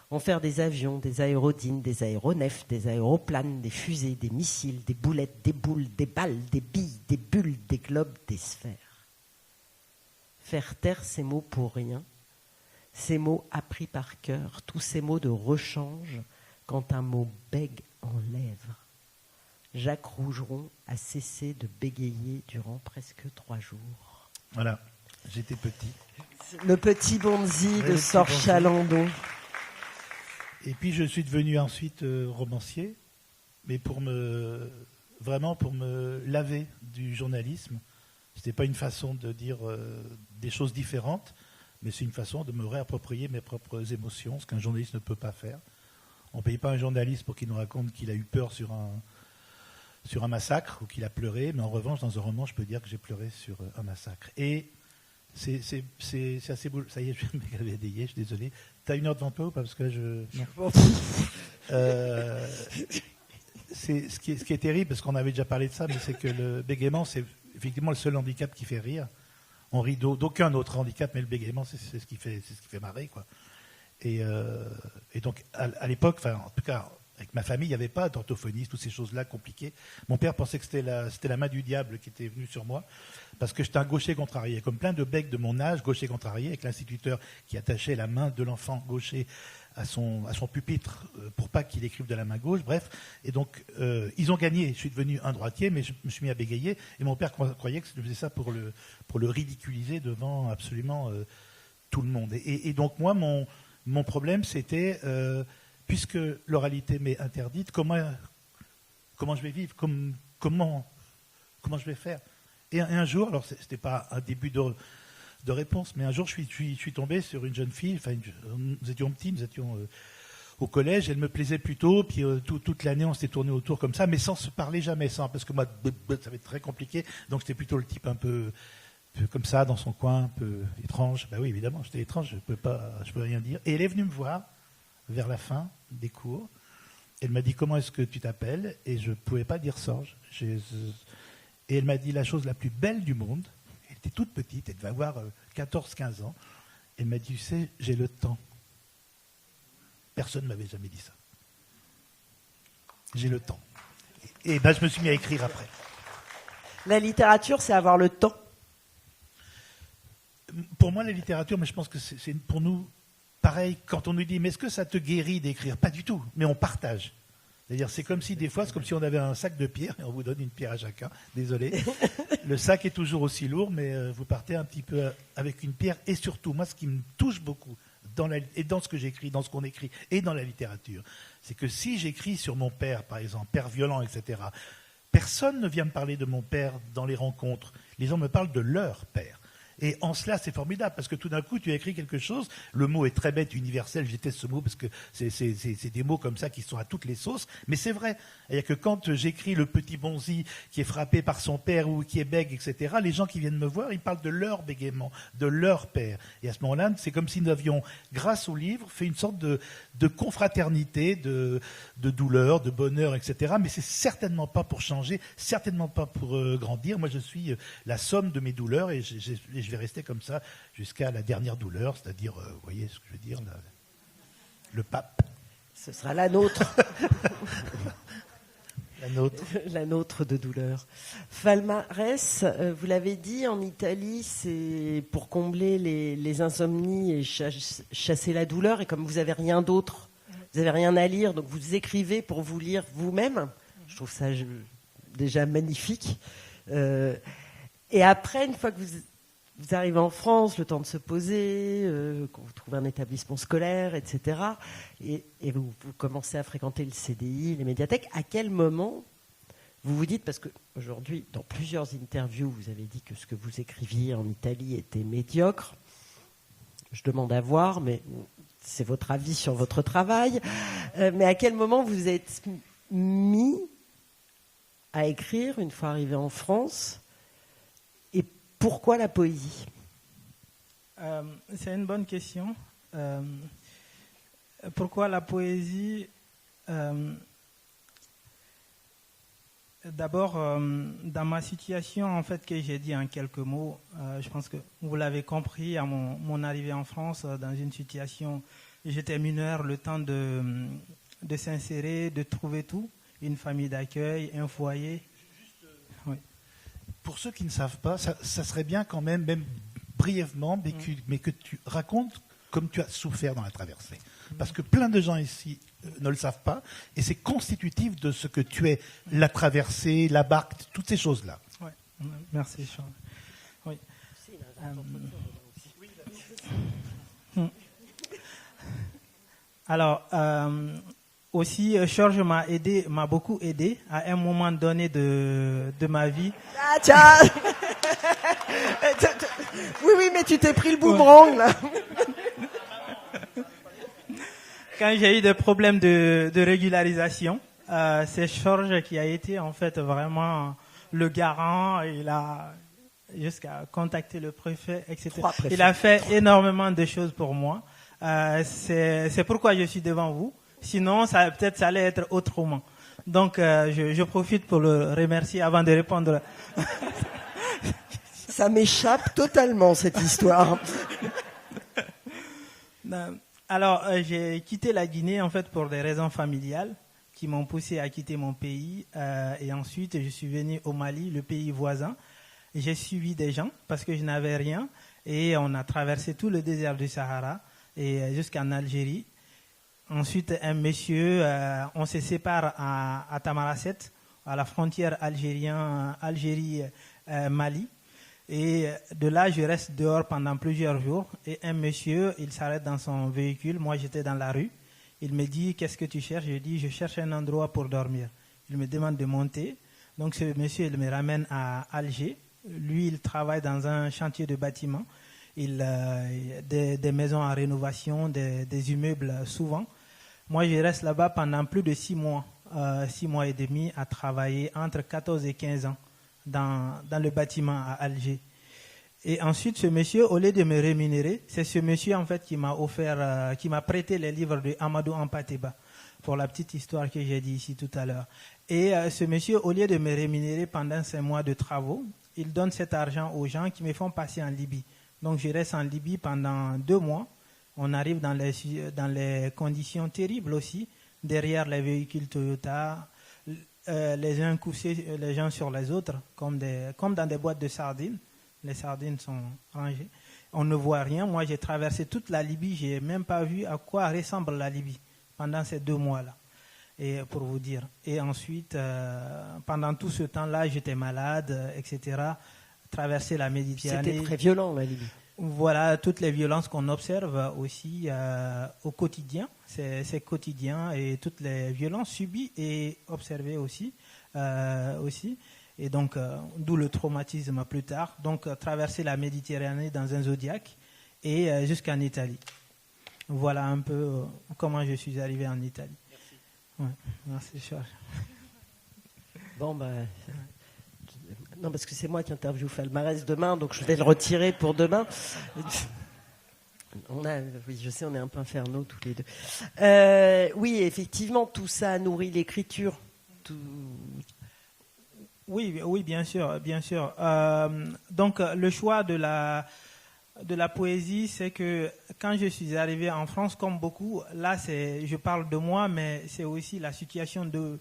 En faire des avions, des aérodynes, des aéronefs, des aéroplanes, des fusées, des missiles, des boulettes, des boules, des balles, des billes, des bulles, des globes, des sphères. Faire taire ces mots pour rien, ces mots appris par cœur, tous ces mots de rechange, quand un mot bègue en lèvres. Jacques Rougeron a cessé de bégayer durant presque 3 jours. Voilà, j'étais petit. Le petit Bonzi de Sorge Chalandon. Et puis je suis devenu ensuite romancier, mais pour me laver du journalisme. C'était pas une façon de dire des choses différentes, mais c'est une façon de me réapproprier mes propres émotions, ce qu'un journaliste ne peut pas faire. On ne paye pas un journaliste pour qu'il nous raconte qu'il a eu peur sur un massacre ou qu'il a pleuré, mais en revanche, dans un roman, je peux dire que j'ai pleuré sur un massacre. Et c'est assez beau. Ça y est, je vais me réveiller, je suis désolé. Tu as 1 heure devant toi ou pas? Parce que là, ce qui est terrible, parce qu'on avait déjà parlé de ça, mais c'est que le bégaiement, c'est effectivement le seul handicap qui fait rire. On rit d'aucun autre handicap, mais le bégaiement, c'est ce qui fait marrer, quoi. Et donc, à l'époque, enfin, en tout cas, avec ma famille, il n'y avait pas d'orthophoniste, toutes ces choses-là compliquées. Mon père pensait que c'était la main du diable qui était venue sur moi, parce que j'étais un gaucher contrarié. Comme plein de becs de mon âge, gaucher contrarié, avec l'instituteur qui attachait la main de l'enfant gaucher à son pupitre pour pas qu'il écrive de la main gauche, bref. Et donc, ils ont gagné. Je suis devenu un droitier, mais je me suis mis à bégayer. Et mon père croyait que je faisais ça pour le ridiculiser devant absolument tout le monde. Et donc, moi, mon problème, c'était... puisque l'oralité m'est interdite, comment je vais vivre, comment je vais faire. Et un jour, alors c'était pas un début de réponse, mais un jour je suis tombé sur une jeune fille, enfin nous étions petits, nous étions au collège, elle me plaisait plutôt, puis toute l'année on s'était tourné autour comme ça, mais sans se parler jamais, parce que moi ça va être très compliqué, donc j'étais plutôt le type un peu comme ça, dans son coin, un peu étrange. Ben oui, évidemment, j'étais étrange, je peux rien dire. Et elle est venue me voir vers la fin des cours. Elle m'a dit « Comment est-ce que tu t'appelles ?» Et je ne pouvais pas dire Sorge. Et elle m'a dit la chose la plus belle du monde. Elle était toute petite, elle devait avoir 14-15 ans. Elle m'a dit « Tu sais, j'ai le temps. » Personne ne m'avait jamais dit ça. J'ai le temps. Et ben, je me suis mis à écrire après. La littérature, c'est avoir le temps. Pour moi, la littérature, mais je pense que c'est pour nous... Pareil, quand on nous dit « mais est-ce que ça te guérit d'écrire ?» Pas du tout, mais on partage. C'est-à-dire, c'est comme si des fois, c'est comme si on avait un sac de pierres et on vous donne une pierre à chacun. Désolé. Le sac est toujours aussi lourd, mais vous partez un petit peu avec une pierre. Et surtout, moi, ce qui me touche beaucoup dans ce que j'écris, dans ce qu'on écrit et dans la littérature, c'est que si j'écris sur mon père, par exemple, père violent, etc., personne ne vient me parler de mon père dans les rencontres. Les gens me parlent de leur père. Et en cela, c'est formidable, parce que tout d'un coup, tu as écrit quelque chose, le mot est très bête, universel, je déteste ce mot, parce que c'est des mots comme ça qui sont à toutes les sauces, mais c'est vrai. Il y a que quand j'écris le petit Bonzi qui est frappé par son père ou qui est bègue, etc., les gens qui viennent me voir, ils parlent de leur bégaiement, de leur père. Et à ce moment-là, c'est comme si nous avions, grâce au livre, fait une sorte de confraternité, de douleur, de bonheur, etc., mais c'est certainement pas pour changer, certainement pas pour grandir. Moi, je suis la somme de mes douleurs, et je vais rester comme ça jusqu'à la dernière douleur, c'est-à-dire, vous voyez ce que je veux dire, le pape. Ce sera la nôtre. La nôtre. La nôtre de douleur. Falmarès, vous l'avez dit, en Italie, c'est pour combler les insomnies et chasser la douleur. Et comme vous n'avez rien d'autre, vous n'avez rien à lire, donc vous écrivez pour vous lire vous-même. Je trouve ça déjà magnifique. Et après, une fois que vous arrivez en France, le temps de se poser, quand vous trouvez un établissement scolaire, etc. Et vous commencez à fréquenter le CDI, les médiathèques. À quel moment vous vous dites, parce qu'aujourd'hui, dans plusieurs interviews, vous avez dit que ce que vous écriviez en Italie était médiocre. Je demande à voir, mais c'est votre avis sur votre travail. Mais à quel moment vous êtes mis à écrire une fois arrivé en France? Et pourquoi la poésie? C'est une bonne question. Pourquoi la poésie? D'abord, dans ma situation, en fait, que j'ai dit en quelques mots, je pense que vous l'avez compris, à mon arrivée en France, dans une situation, j'étais mineur, le temps de s'insérer, de trouver tout, une famille d'accueil, un foyer. Oui. Pour ceux qui ne savent pas, ça serait bien quand même brièvement, mais que tu racontes comme tu as souffert dans la traversée. Parce que plein de gens ici ne le savent pas, et c'est constitutif de ce que tu es, la traversée, la barque, toutes ces choses-là. Oui, merci Charles. Oui. Alors, aussi, Georges m'a beaucoup aidé à un moment donné de ma vie. Ah tiens Oui, mais tu t'es pris le boomerang, là. Quand j'ai eu des problèmes de régularisation, c'est Georges qui a été en fait vraiment le garant. Il a jusqu'à contacter le préfet, etc. Il a fait énormément de choses pour moi. C'est pourquoi je suis devant vous. Sinon, peut-être ça allait être autrement. Donc, je profite pour le remercier avant de répondre. Ça m'échappe totalement, cette histoire. Alors, j'ai quitté la Guinée en fait pour des raisons familiales qui m'ont poussé à quitter mon pays. Et ensuite, je suis venu au Mali, le pays voisin. J'ai suivi des gens parce que je n'avais rien. Et on a traversé tout le désert du Sahara et jusqu'en Algérie. Ensuite, un monsieur, on se sépare à Tamaracet, à la frontière Algérie-Mali. Et de là, je reste dehors pendant plusieurs jours. Et un monsieur, il s'arrête dans son véhicule. Moi, j'étais dans la rue. Il me dit, qu'est-ce que tu cherches? Je dis, je cherche un endroit pour dormir. Il me demande de monter. Donc, ce monsieur, il me ramène à Alger. Lui, il travaille dans un chantier de bâtiment. Des maisons en rénovation, des immeubles souvent. Moi, je reste là-bas pendant plus de 6 mois, 6 mois et demi, à travailler entre 14 et 15 ans dans le bâtiment à Alger. Et ensuite, ce monsieur, au lieu de me rémunérer, c'est ce monsieur en fait qui m'a offert, qui m'a prêté les livres de Amadou Hampâté-Bâ, pour la petite histoire que j'ai dit ici tout à l'heure. Et ce monsieur, au lieu de me rémunérer pendant 5 mois de travaux, il donne cet argent aux gens qui me font passer en Libye. Donc, je reste en Libye pendant 2 mois. On arrive dans les conditions terribles aussi, derrière les véhicules Toyota, les uns couchés les uns sur les autres, comme dans des boîtes de sardines. Les sardines sont rangées. On ne voit rien. Moi, j'ai traversé toute la Libye. Je n'ai même pas vu à quoi ressemble la Libye pendant ces 2 mois-là, et pour vous dire. Et ensuite, pendant tout ce temps-là, j'étais malade, etc. Traverser la Méditerranée. C'était très violent, la Libye. Voilà, toutes les violences qu'on observe aussi au quotidien, c'est quotidien, et toutes les violences subies et observées aussi. Et donc, d'où le traumatisme plus tard. Donc, traverser la Méditerranée dans un Zodiac et jusqu'en Italie. Voilà un peu comment je suis arrivé en Italie. Merci. Ouais, merci, Charles. Bon, non, parce que c'est moi qui interviewe Falmarès demain, donc je vais le retirer pour demain. Oui, je sais, on est un peu infernaux tous les deux. Oui, effectivement, tout ça nourrit l'écriture. Oui, bien sûr, bien sûr. Donc, le choix de la poésie, c'est que quand je suis arrivé en France, comme beaucoup, là, je parle de moi, mais c'est aussi la situation de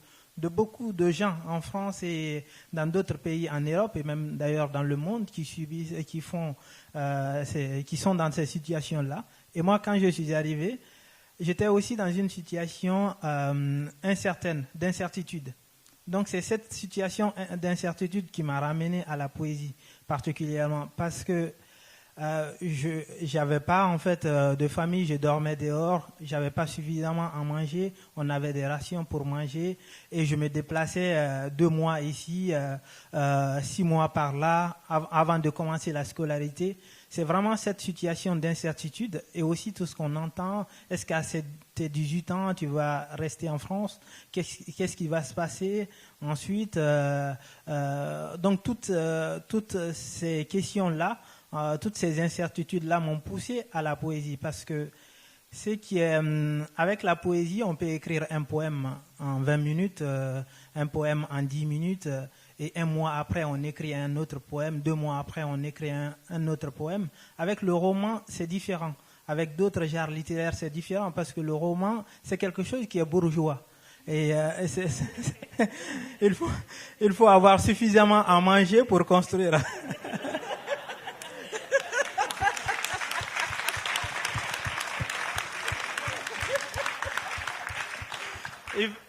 beaucoup de gens en France et dans d'autres pays en Europe et même d'ailleurs dans le monde qui subissent et qui sont dans ces situations-là. Et moi, quand je suis arrivé, j'étais aussi dans une situation incertaine, d'incertitude. Donc c'est cette situation d'incertitude qui m'a ramené à la poésie particulièrement, parce que J'avais pas en fait de famille, je dormais dehors, j'avais pas suffisamment à manger, on avait des rations pour manger et je me déplaçais 2 mois ici, 6 mois par là avant de commencer la scolarité. C'est vraiment cette situation d'incertitude et aussi tout ce qu'on entend. Est-ce qu'à tes 18 ans, tu vas rester en France? Qu'est-ce qui va se passer ensuite? Donc toutes ces questions-là, toutes ces incertitudes-là m'ont poussé à la poésie parce que avec la poésie, on peut écrire un poème en 20 minutes, un poème en 10 minutes, et 1 mois après, on écrit un autre poème, 2 mois après, on écrit un autre poème. Avec le roman, c'est différent. Avec d'autres genres littéraires, c'est différent parce que le roman, c'est quelque chose qui est bourgeois. Et il faut avoir suffisamment à manger pour construire.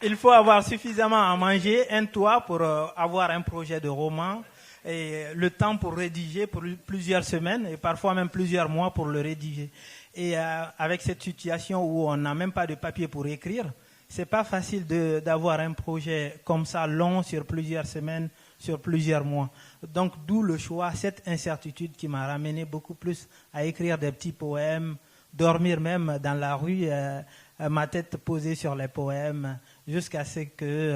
Il faut avoir suffisamment à manger, un toit pour avoir un projet de roman et le temps pour rédiger pour plusieurs semaines et parfois même plusieurs mois pour le rédiger. Et avec cette situation où on n'a même pas de papier pour écrire, c'est pas facile d'avoir un projet comme ça long sur plusieurs semaines, sur plusieurs mois. Donc d'où le choix, cette incertitude qui m'a ramené beaucoup plus à écrire des petits poèmes, dormir même dans la rue, ma tête posée sur les poèmes, jusqu'à ce que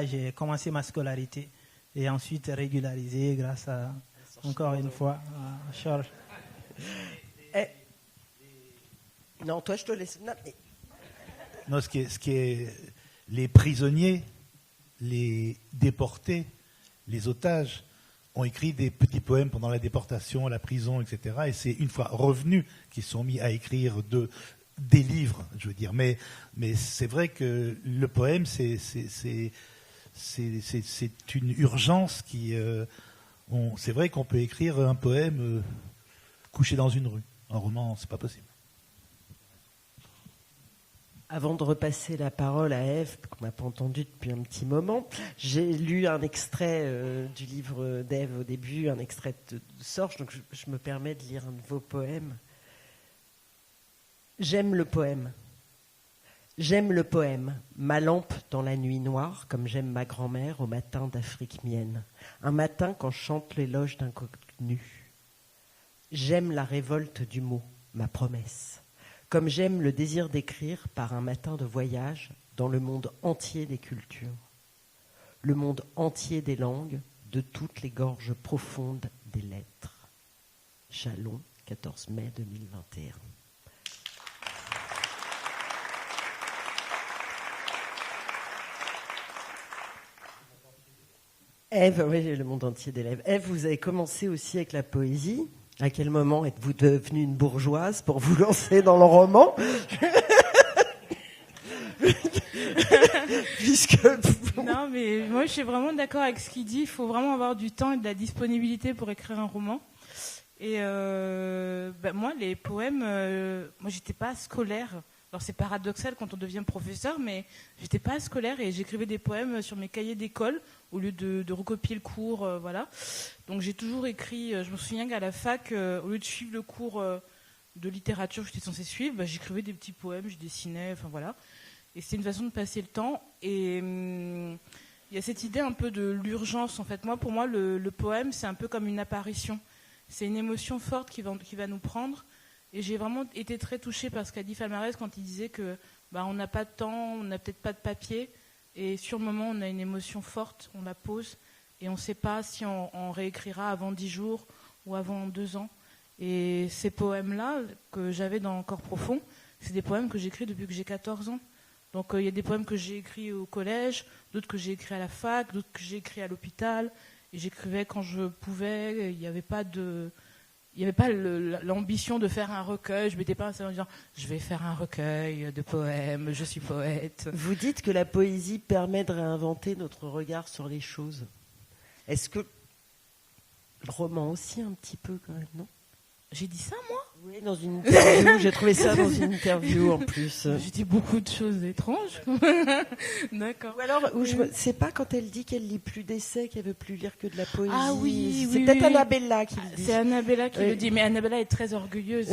j'ai commencé ma scolarité et ensuite régularisé grâce à, encore une fois, à Charles. Non, toi je te laisse. Non, ce qui est les prisonniers, les déportés, les otages ont écrit des petits poèmes pendant la déportation, la prison, etc. Et c'est une fois revenus qu'ils sont mis à écrire des livres, je veux dire. Mais c'est vrai que le poème, c'est une urgence qui... c'est vrai qu'on peut écrire un poème couché dans une rue. Un roman, c'est pas possible. Avant de repasser la parole à Ève, qu'on n'a pas entendu depuis un petit moment, j'ai lu un extrait du livre d'Ève au début, un extrait de Sorge, donc je me permets de lire un de vos poèmes. J'aime le poème. J'aime le poème, ma lampe dans la nuit noire, comme j'aime ma grand-mère au matin d'Afrique mienne. Un matin quand chante l'éloge d'un coq nu. J'aime la révolte du mot, ma promesse. Comme j'aime le désir d'écrire par un matin de voyage dans le monde entier des cultures, le monde entier des langues, de toutes les gorges profondes des lettres. Chalon, 14 mai 2021. Ève, oui, le monde entier des lèvres. Ève, vous avez commencé aussi avec la poésie. À quel moment êtes-vous devenue une bourgeoise pour vous lancer dans le roman? Non, mais moi je suis vraiment d'accord avec ce qu'il dit. Il faut vraiment avoir du temps et de la disponibilité pour écrire un roman. Et moi, les poèmes, moi j'étais pas scolaire. Alors c'est paradoxal quand on devient professeur, mais j'étais pas scolaire et j'écrivais des poèmes sur mes cahiers d'école au lieu de recopier le cours, voilà. Donc j'ai toujours écrit. Je me souviens qu'à la fac, au lieu de suivre le cours de littérature que j'étais censée suivre, j'écrivais des petits poèmes, je dessinais, enfin voilà. Et c'était une façon de passer le temps. Et il y a cette idée un peu de l'urgence. En fait, pour moi, le poème, c'est un peu comme une apparition. C'est une émotion forte qui va nous prendre. Et j'ai vraiment été très touchée par ce qu'a dit Falmarès quand il disait que on n'a pas de temps, on n'a peut-être pas de papier, et sur le moment on a une émotion forte, on la pose, et on ne sait pas si on réécrira avant 10 jours ou avant 2 ans. Et ces poèmes-là que j'avais dans Corps profond, c'est des poèmes que j'écris depuis que j'ai 14 ans. Donc il y a des poèmes que j'ai écrits au collège, d'autres que j'ai écrits à la fac, d'autres que j'ai écrits à l'hôpital, et j'écrivais quand je pouvais. Il n'y avait pas l'ambition de faire un recueil. Je ne m'étais pas installée en disant je vais faire un recueil de poèmes, je suis poète. Vous dites que la poésie permet de réinventer notre regard sur les choses. Est-ce que le roman aussi un petit peu quand même, non? J'ai dit ça, moi? Oui, dans une interview, j'ai trouvé ça dans une interview en plus. J'ai dit beaucoup de choses étranges. D'accord. Ou alors, c'est pas quand elle dit qu'elle lit plus d'essais, qu'elle veut plus lire que de la poésie. Ah oui, c'est oui, peut-être oui. Annabella qui le dit. C'est Annabella qui Oui. le dit, mais Annabella est très orgueilleuse.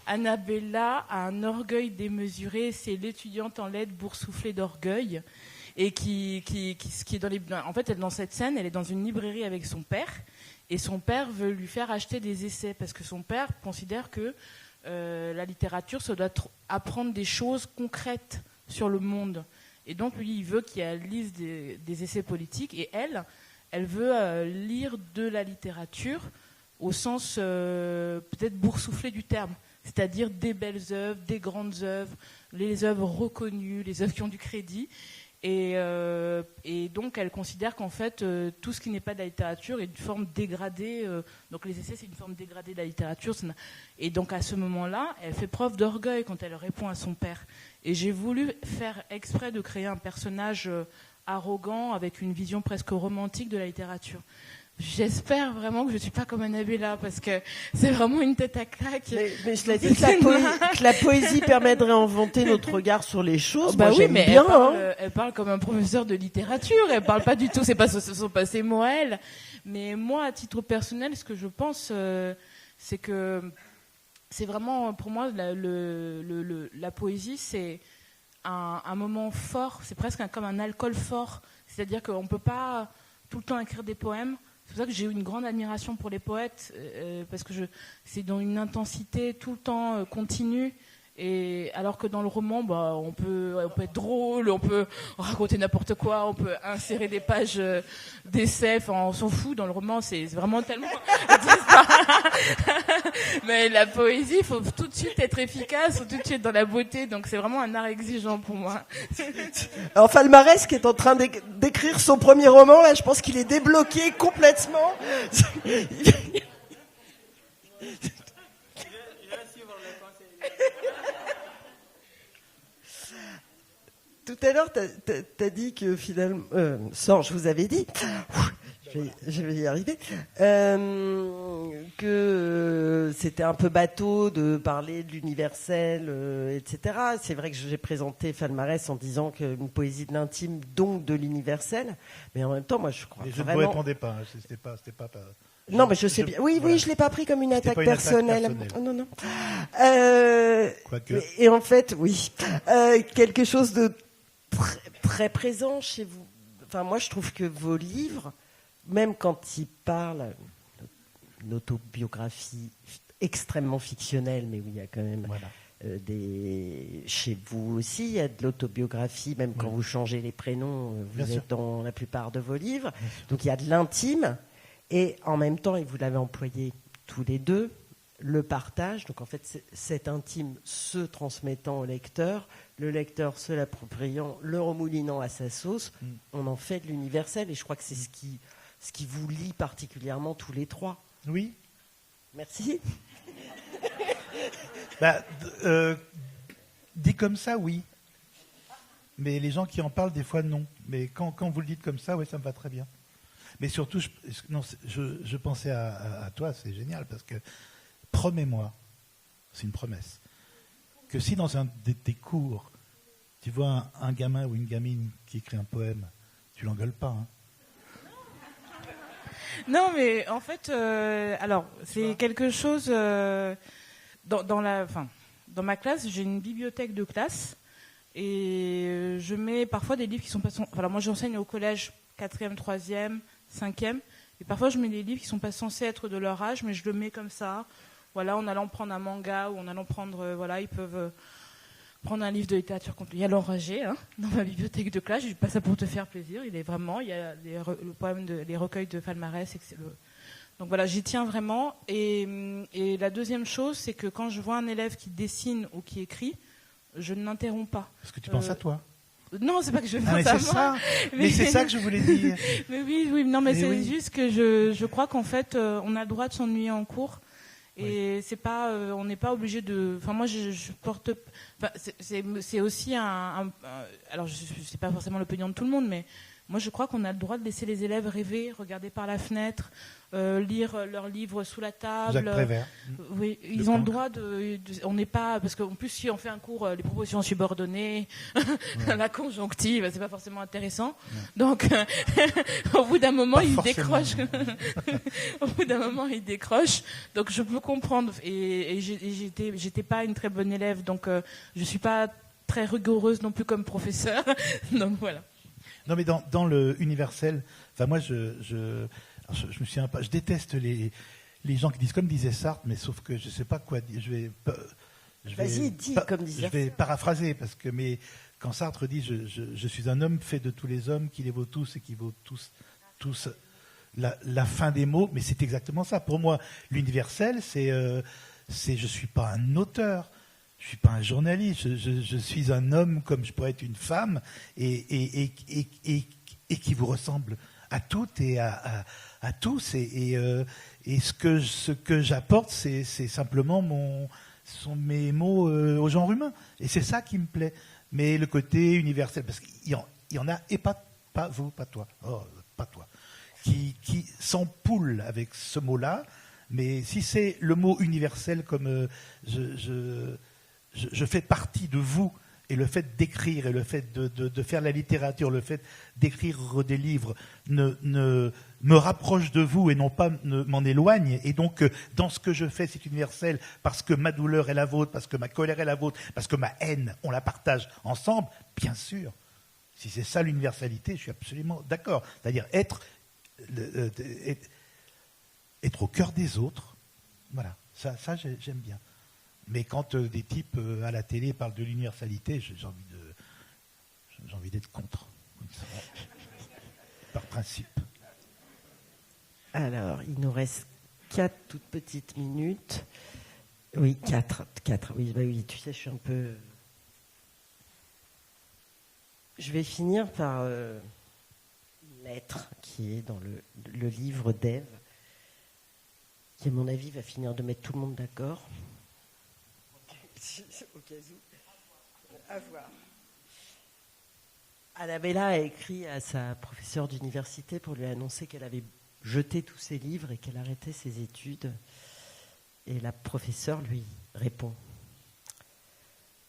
Annabella a un orgueil démesuré, c'est l'étudiante en lettres boursouflée d'orgueil. Et qui est dans les. En fait, dans cette scène, elle est dans une librairie avec son père, et son père veut lui faire acheter des essais parce que son père considère que la littérature, ça doit apprendre des choses concrètes sur le monde. Et donc, lui, il veut qu'elle lise des essais politiques, et elle veut lire de la littérature au sens peut-être boursouflé du terme, c'est-à-dire des belles œuvres, des grandes œuvres, les œuvres reconnues, les œuvres qui ont du crédit. Et donc, elle considère qu'en fait, tout ce qui n'est pas de la littérature est une forme dégradée. Donc, les essais, c'est une forme dégradée de la littérature. Et donc, à ce moment-là, elle fait preuve d'orgueil quand elle répond à son père. Et j'ai voulu faire exprès de créer un personnage arrogant avec une vision presque romantique de la littérature. J'espère vraiment que je ne suis pas comme Annabella, parce que c'est vraiment une tête à claque. Mais je l'ai dit que la poésie permet de réinventer notre regard sur les choses. Bah moi, oui, j'aime mais bien. elle parle comme un professeur de littérature. Elle parle pas du tout. C'est pas son passé Moël. Mais moi, à titre personnel, ce que je pense, c'est que c'est vraiment, pour moi, la poésie, c'est un moment fort. C'est presque comme un alcool fort. C'est-à-dire qu'on peut pas tout le temps écrire des poèmes. C'est pour ça que j'ai eu une grande admiration pour les poètes, parce que c'est dans une intensité tout le temps continue. Et alors que dans le roman, bah, on peut être drôle, on peut raconter n'importe quoi, on peut insérer des pages d'essais, enfin, on s'en fout. Dans le roman, c'est vraiment tellement... Mais la poésie, il faut tout de suite être efficace, faut tout de suite dans la beauté, donc c'est vraiment un art exigeant pour moi. Alors, Falmarès, qui est en train d'écrire son premier roman, là, je pense qu'il est débloqué complètement. Tout à l'heure, t'as dit que finalement... je vous avais dit... Je vais y arriver. Que c'était un peu bateau de parler de l'universel, etc. C'est vrai que j'ai présenté Falmarès en disant qu'une poésie de l'intime, donc de l'universel. Mais en même temps, moi, je crois Et je vraiment... ne vous répondais pas. C'était pas. Non, mais je sais bien. Oui, voilà. je l'ai pas pris comme une attaque Pas une attaque personnelle. personnelle. Non. Quoique. Et en fait, oui, quelque chose de très, très présent chez vous. Enfin, moi, je trouve que vos livres, même quand ils parlent d'une autobiographie extrêmement fictionnelle, mais où il y a quand même Voilà. chez vous aussi, il y a de l'autobiographie, même quand vous changez les prénoms, Bien vous sûr. êtes dans la plupart de vos livres. Donc il y a de l'intime, et en même temps, et vous l'avez employé tous les deux, le partage. Donc en fait, cet intime se transmettant au lecteur, le lecteur se l'appropriant, le remoulinant à sa sauce, on en fait de l'universel, et je crois que c'est ce qui vous lie particulièrement tous les trois. Oui. Merci. Dit comme ça, oui. Mais les gens qui en parlent, des fois, non. Mais quand vous le dites comme ça, oui, ça me va très bien. Mais surtout, je pensais à toi, c'est génial, parce que promets-moi, c'est une promesse, que si dans un de tes cours, tu vois un gamin ou une gamine qui écrit un poème, tu l'engueules pas, hein. Non, mais en fait, alors, c'est quelque chose... dans ma classe, j'ai une bibliothèque de classe, et je mets parfois des livres qui sont pas... Voilà, moi, j'enseigne au collège 4e, 3e, 5e, et parfois, je mets des livres qui sont pas censés être de leur âge, mais je le mets comme ça, voilà, en allant prendre un manga, ou en allant prendre... voilà, ils peuvent... prendre un livre de littérature complète. Il y a l'enragé, dans ma bibliothèque de classe. Je dis pas ça pour te faire plaisir. Il y a le poème les recueils de Falmarès. Donc voilà, j'y tiens vraiment. Et la deuxième chose, c'est que quand je vois un élève qui dessine ou qui écrit, je ne l'interromps pas. Parce que tu penses à toi. Non, c'est pas que je pense Mais à c'est moi. ça. Mais c'est ça que je voulais dire. Mais oui, non, mais Mais c'est oui. juste que je crois qu'en fait, on a le droit de s'ennuyer en cours. Et c'est pas, on n'est pas obligé de. Enfin, moi, je porte. Enfin, c'est aussi alors, je sais pas forcément l'opinion de tout le monde, mais Moi, je crois qu'on a le droit de laisser les élèves rêver, regarder par la fenêtre, lire leurs livres sous la table. Jacques Prévert. Oui, ils ont le droit on n'est pas... Parce qu'en plus, si on fait un cours, les propositions subordonnées, la conjonctive, c'est pas forcément intéressant. Ouais. Donc, au bout d'un moment, ils décrochent. Au bout d'un moment, ils décrochent. Donc, je peux comprendre. Et j'étais pas une très bonne élève, donc je suis pas très rigoureuse non plus comme professeur. Donc, voilà. Non, mais dans le universel, enfin moi, je me souviens pas. Je déteste les gens qui disent comme disait Sartre, mais sauf que je sais pas quoi dire. Vas-y, dis comme disait. Je vais paraphraser parce que quand Sartre dit je suis un homme fait de tous les hommes qui les vaut tous et qui vaut tous la fin des mots, mais c'est exactement ça. Pour moi, l'universel, c'est je suis pas un auteur. Je suis pas un journaliste, je suis un homme comme je pourrais être une femme et qui vous ressemble à toutes et à tous. Et ce que j'apporte, c'est simplement mes mots au genre humain. Et c'est ça qui me plaît. Mais le côté universel, parce qu'il y en a, et pas vous, pas toi, pas toi, qui s'empoulent avec ce mot-là. Mais si c'est le mot universel comme je fais partie de vous, et le fait d'écrire, et le fait de faire la littérature, le fait d'écrire des livres me rapproche de vous et non pas m'en éloigne. Et donc, dans ce que je fais, c'est universel parce que ma douleur est la vôtre, parce que ma colère est la vôtre, parce que ma haine, on la partage ensemble. Bien sûr, si c'est ça l'universalité, je suis absolument d'accord. C'est-à-dire être au cœur des autres. Voilà, ça j'aime bien. Mais quand des types à la télé parlent de l'universalité, j'ai envie d'être contre, par principe. Alors, il nous reste 4 toutes petites minutes. Oui, 4. Oui, tu sais, je suis un peu... Je vais finir par une lettre qui est dans le livre d'Ève, qui, à mon avis, va finir de mettre tout le monde d'accord. Au cas où. À voir. Annabella a écrit à sa professeure d'université pour lui annoncer qu'elle avait jeté tous ses livres et qu'elle arrêtait ses études. Et la professeure lui répond :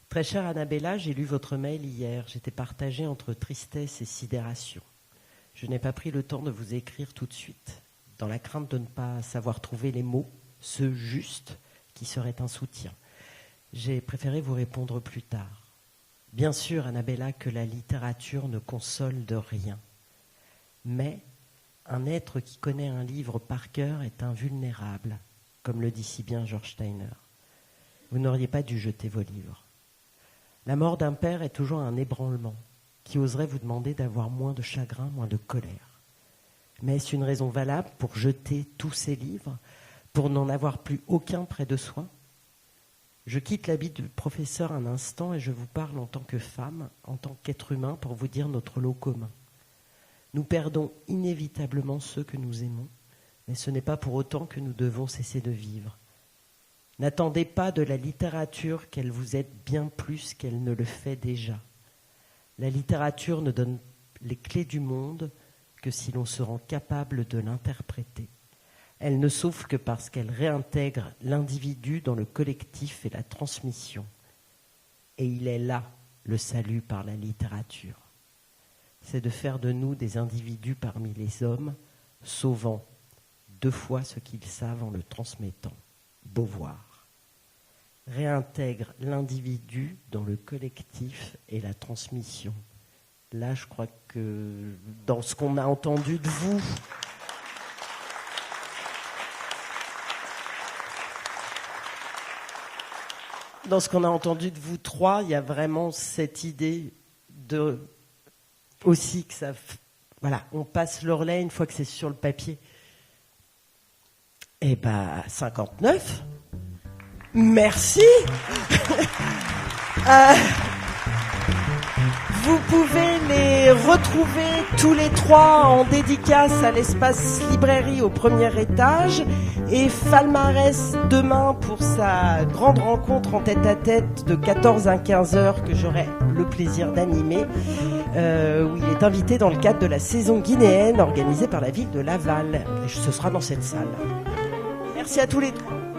Très chère Annabella, j'ai lu votre mail hier. J'étais partagée entre tristesse et sidération. Je n'ai pas pris le temps de vous écrire tout de suite, dans la crainte de ne pas savoir trouver les mots, ceux justes, qui seraient un soutien. J'ai préféré vous répondre plus tard. Bien sûr, Annabella, que la littérature ne console de rien. Mais un être qui connaît un livre par cœur est invulnérable, comme le dit si bien George Steiner. Vous n'auriez pas dû jeter vos livres. La mort d'un père est toujours un ébranlement qui oserait vous demander d'avoir moins de chagrin, moins de colère. Mais est-ce une raison valable pour jeter tous ces livres, pour n'en avoir plus aucun près de soi ? Je quitte l'habit de professeur un instant et je vous parle en tant que femme, en tant qu'être humain, pour vous dire notre lot commun. Nous perdons inévitablement ceux que nous aimons, mais ce n'est pas pour autant que nous devons cesser de vivre. N'attendez pas de la littérature qu'elle vous aide bien plus qu'elle ne le fait déjà. La littérature ne donne les clés du monde que si l'on se rend capable de l'interpréter. Elle ne sauve que parce qu'elle réintègre l'individu dans le collectif et la transmission. Et il est là le salut par la littérature. C'est de faire de nous des individus parmi les hommes, sauvant 2 fois ce qu'ils savent en le transmettant. Beauvoir. Réintègre l'individu dans le collectif et la transmission. Là, je crois que dans ce qu'on a entendu de vous... Dans ce qu'on a entendu de vous 3, il y a vraiment cette idée de aussi que ça, voilà, on passe le relais une fois que c'est sur le papier. Eh ben, 59. Merci. Vous pouvez les retrouver tous les trois en dédicace à l'espace librairie au premier étage et Falmarès demain pour sa grande rencontre en tête-à-tête de 14 à 15 heures que j'aurai le plaisir d'animer, où il est invité dans le cadre de la saison guinéenne organisée par la ville de Laval. Et ce sera dans cette salle. Merci à tous les trois.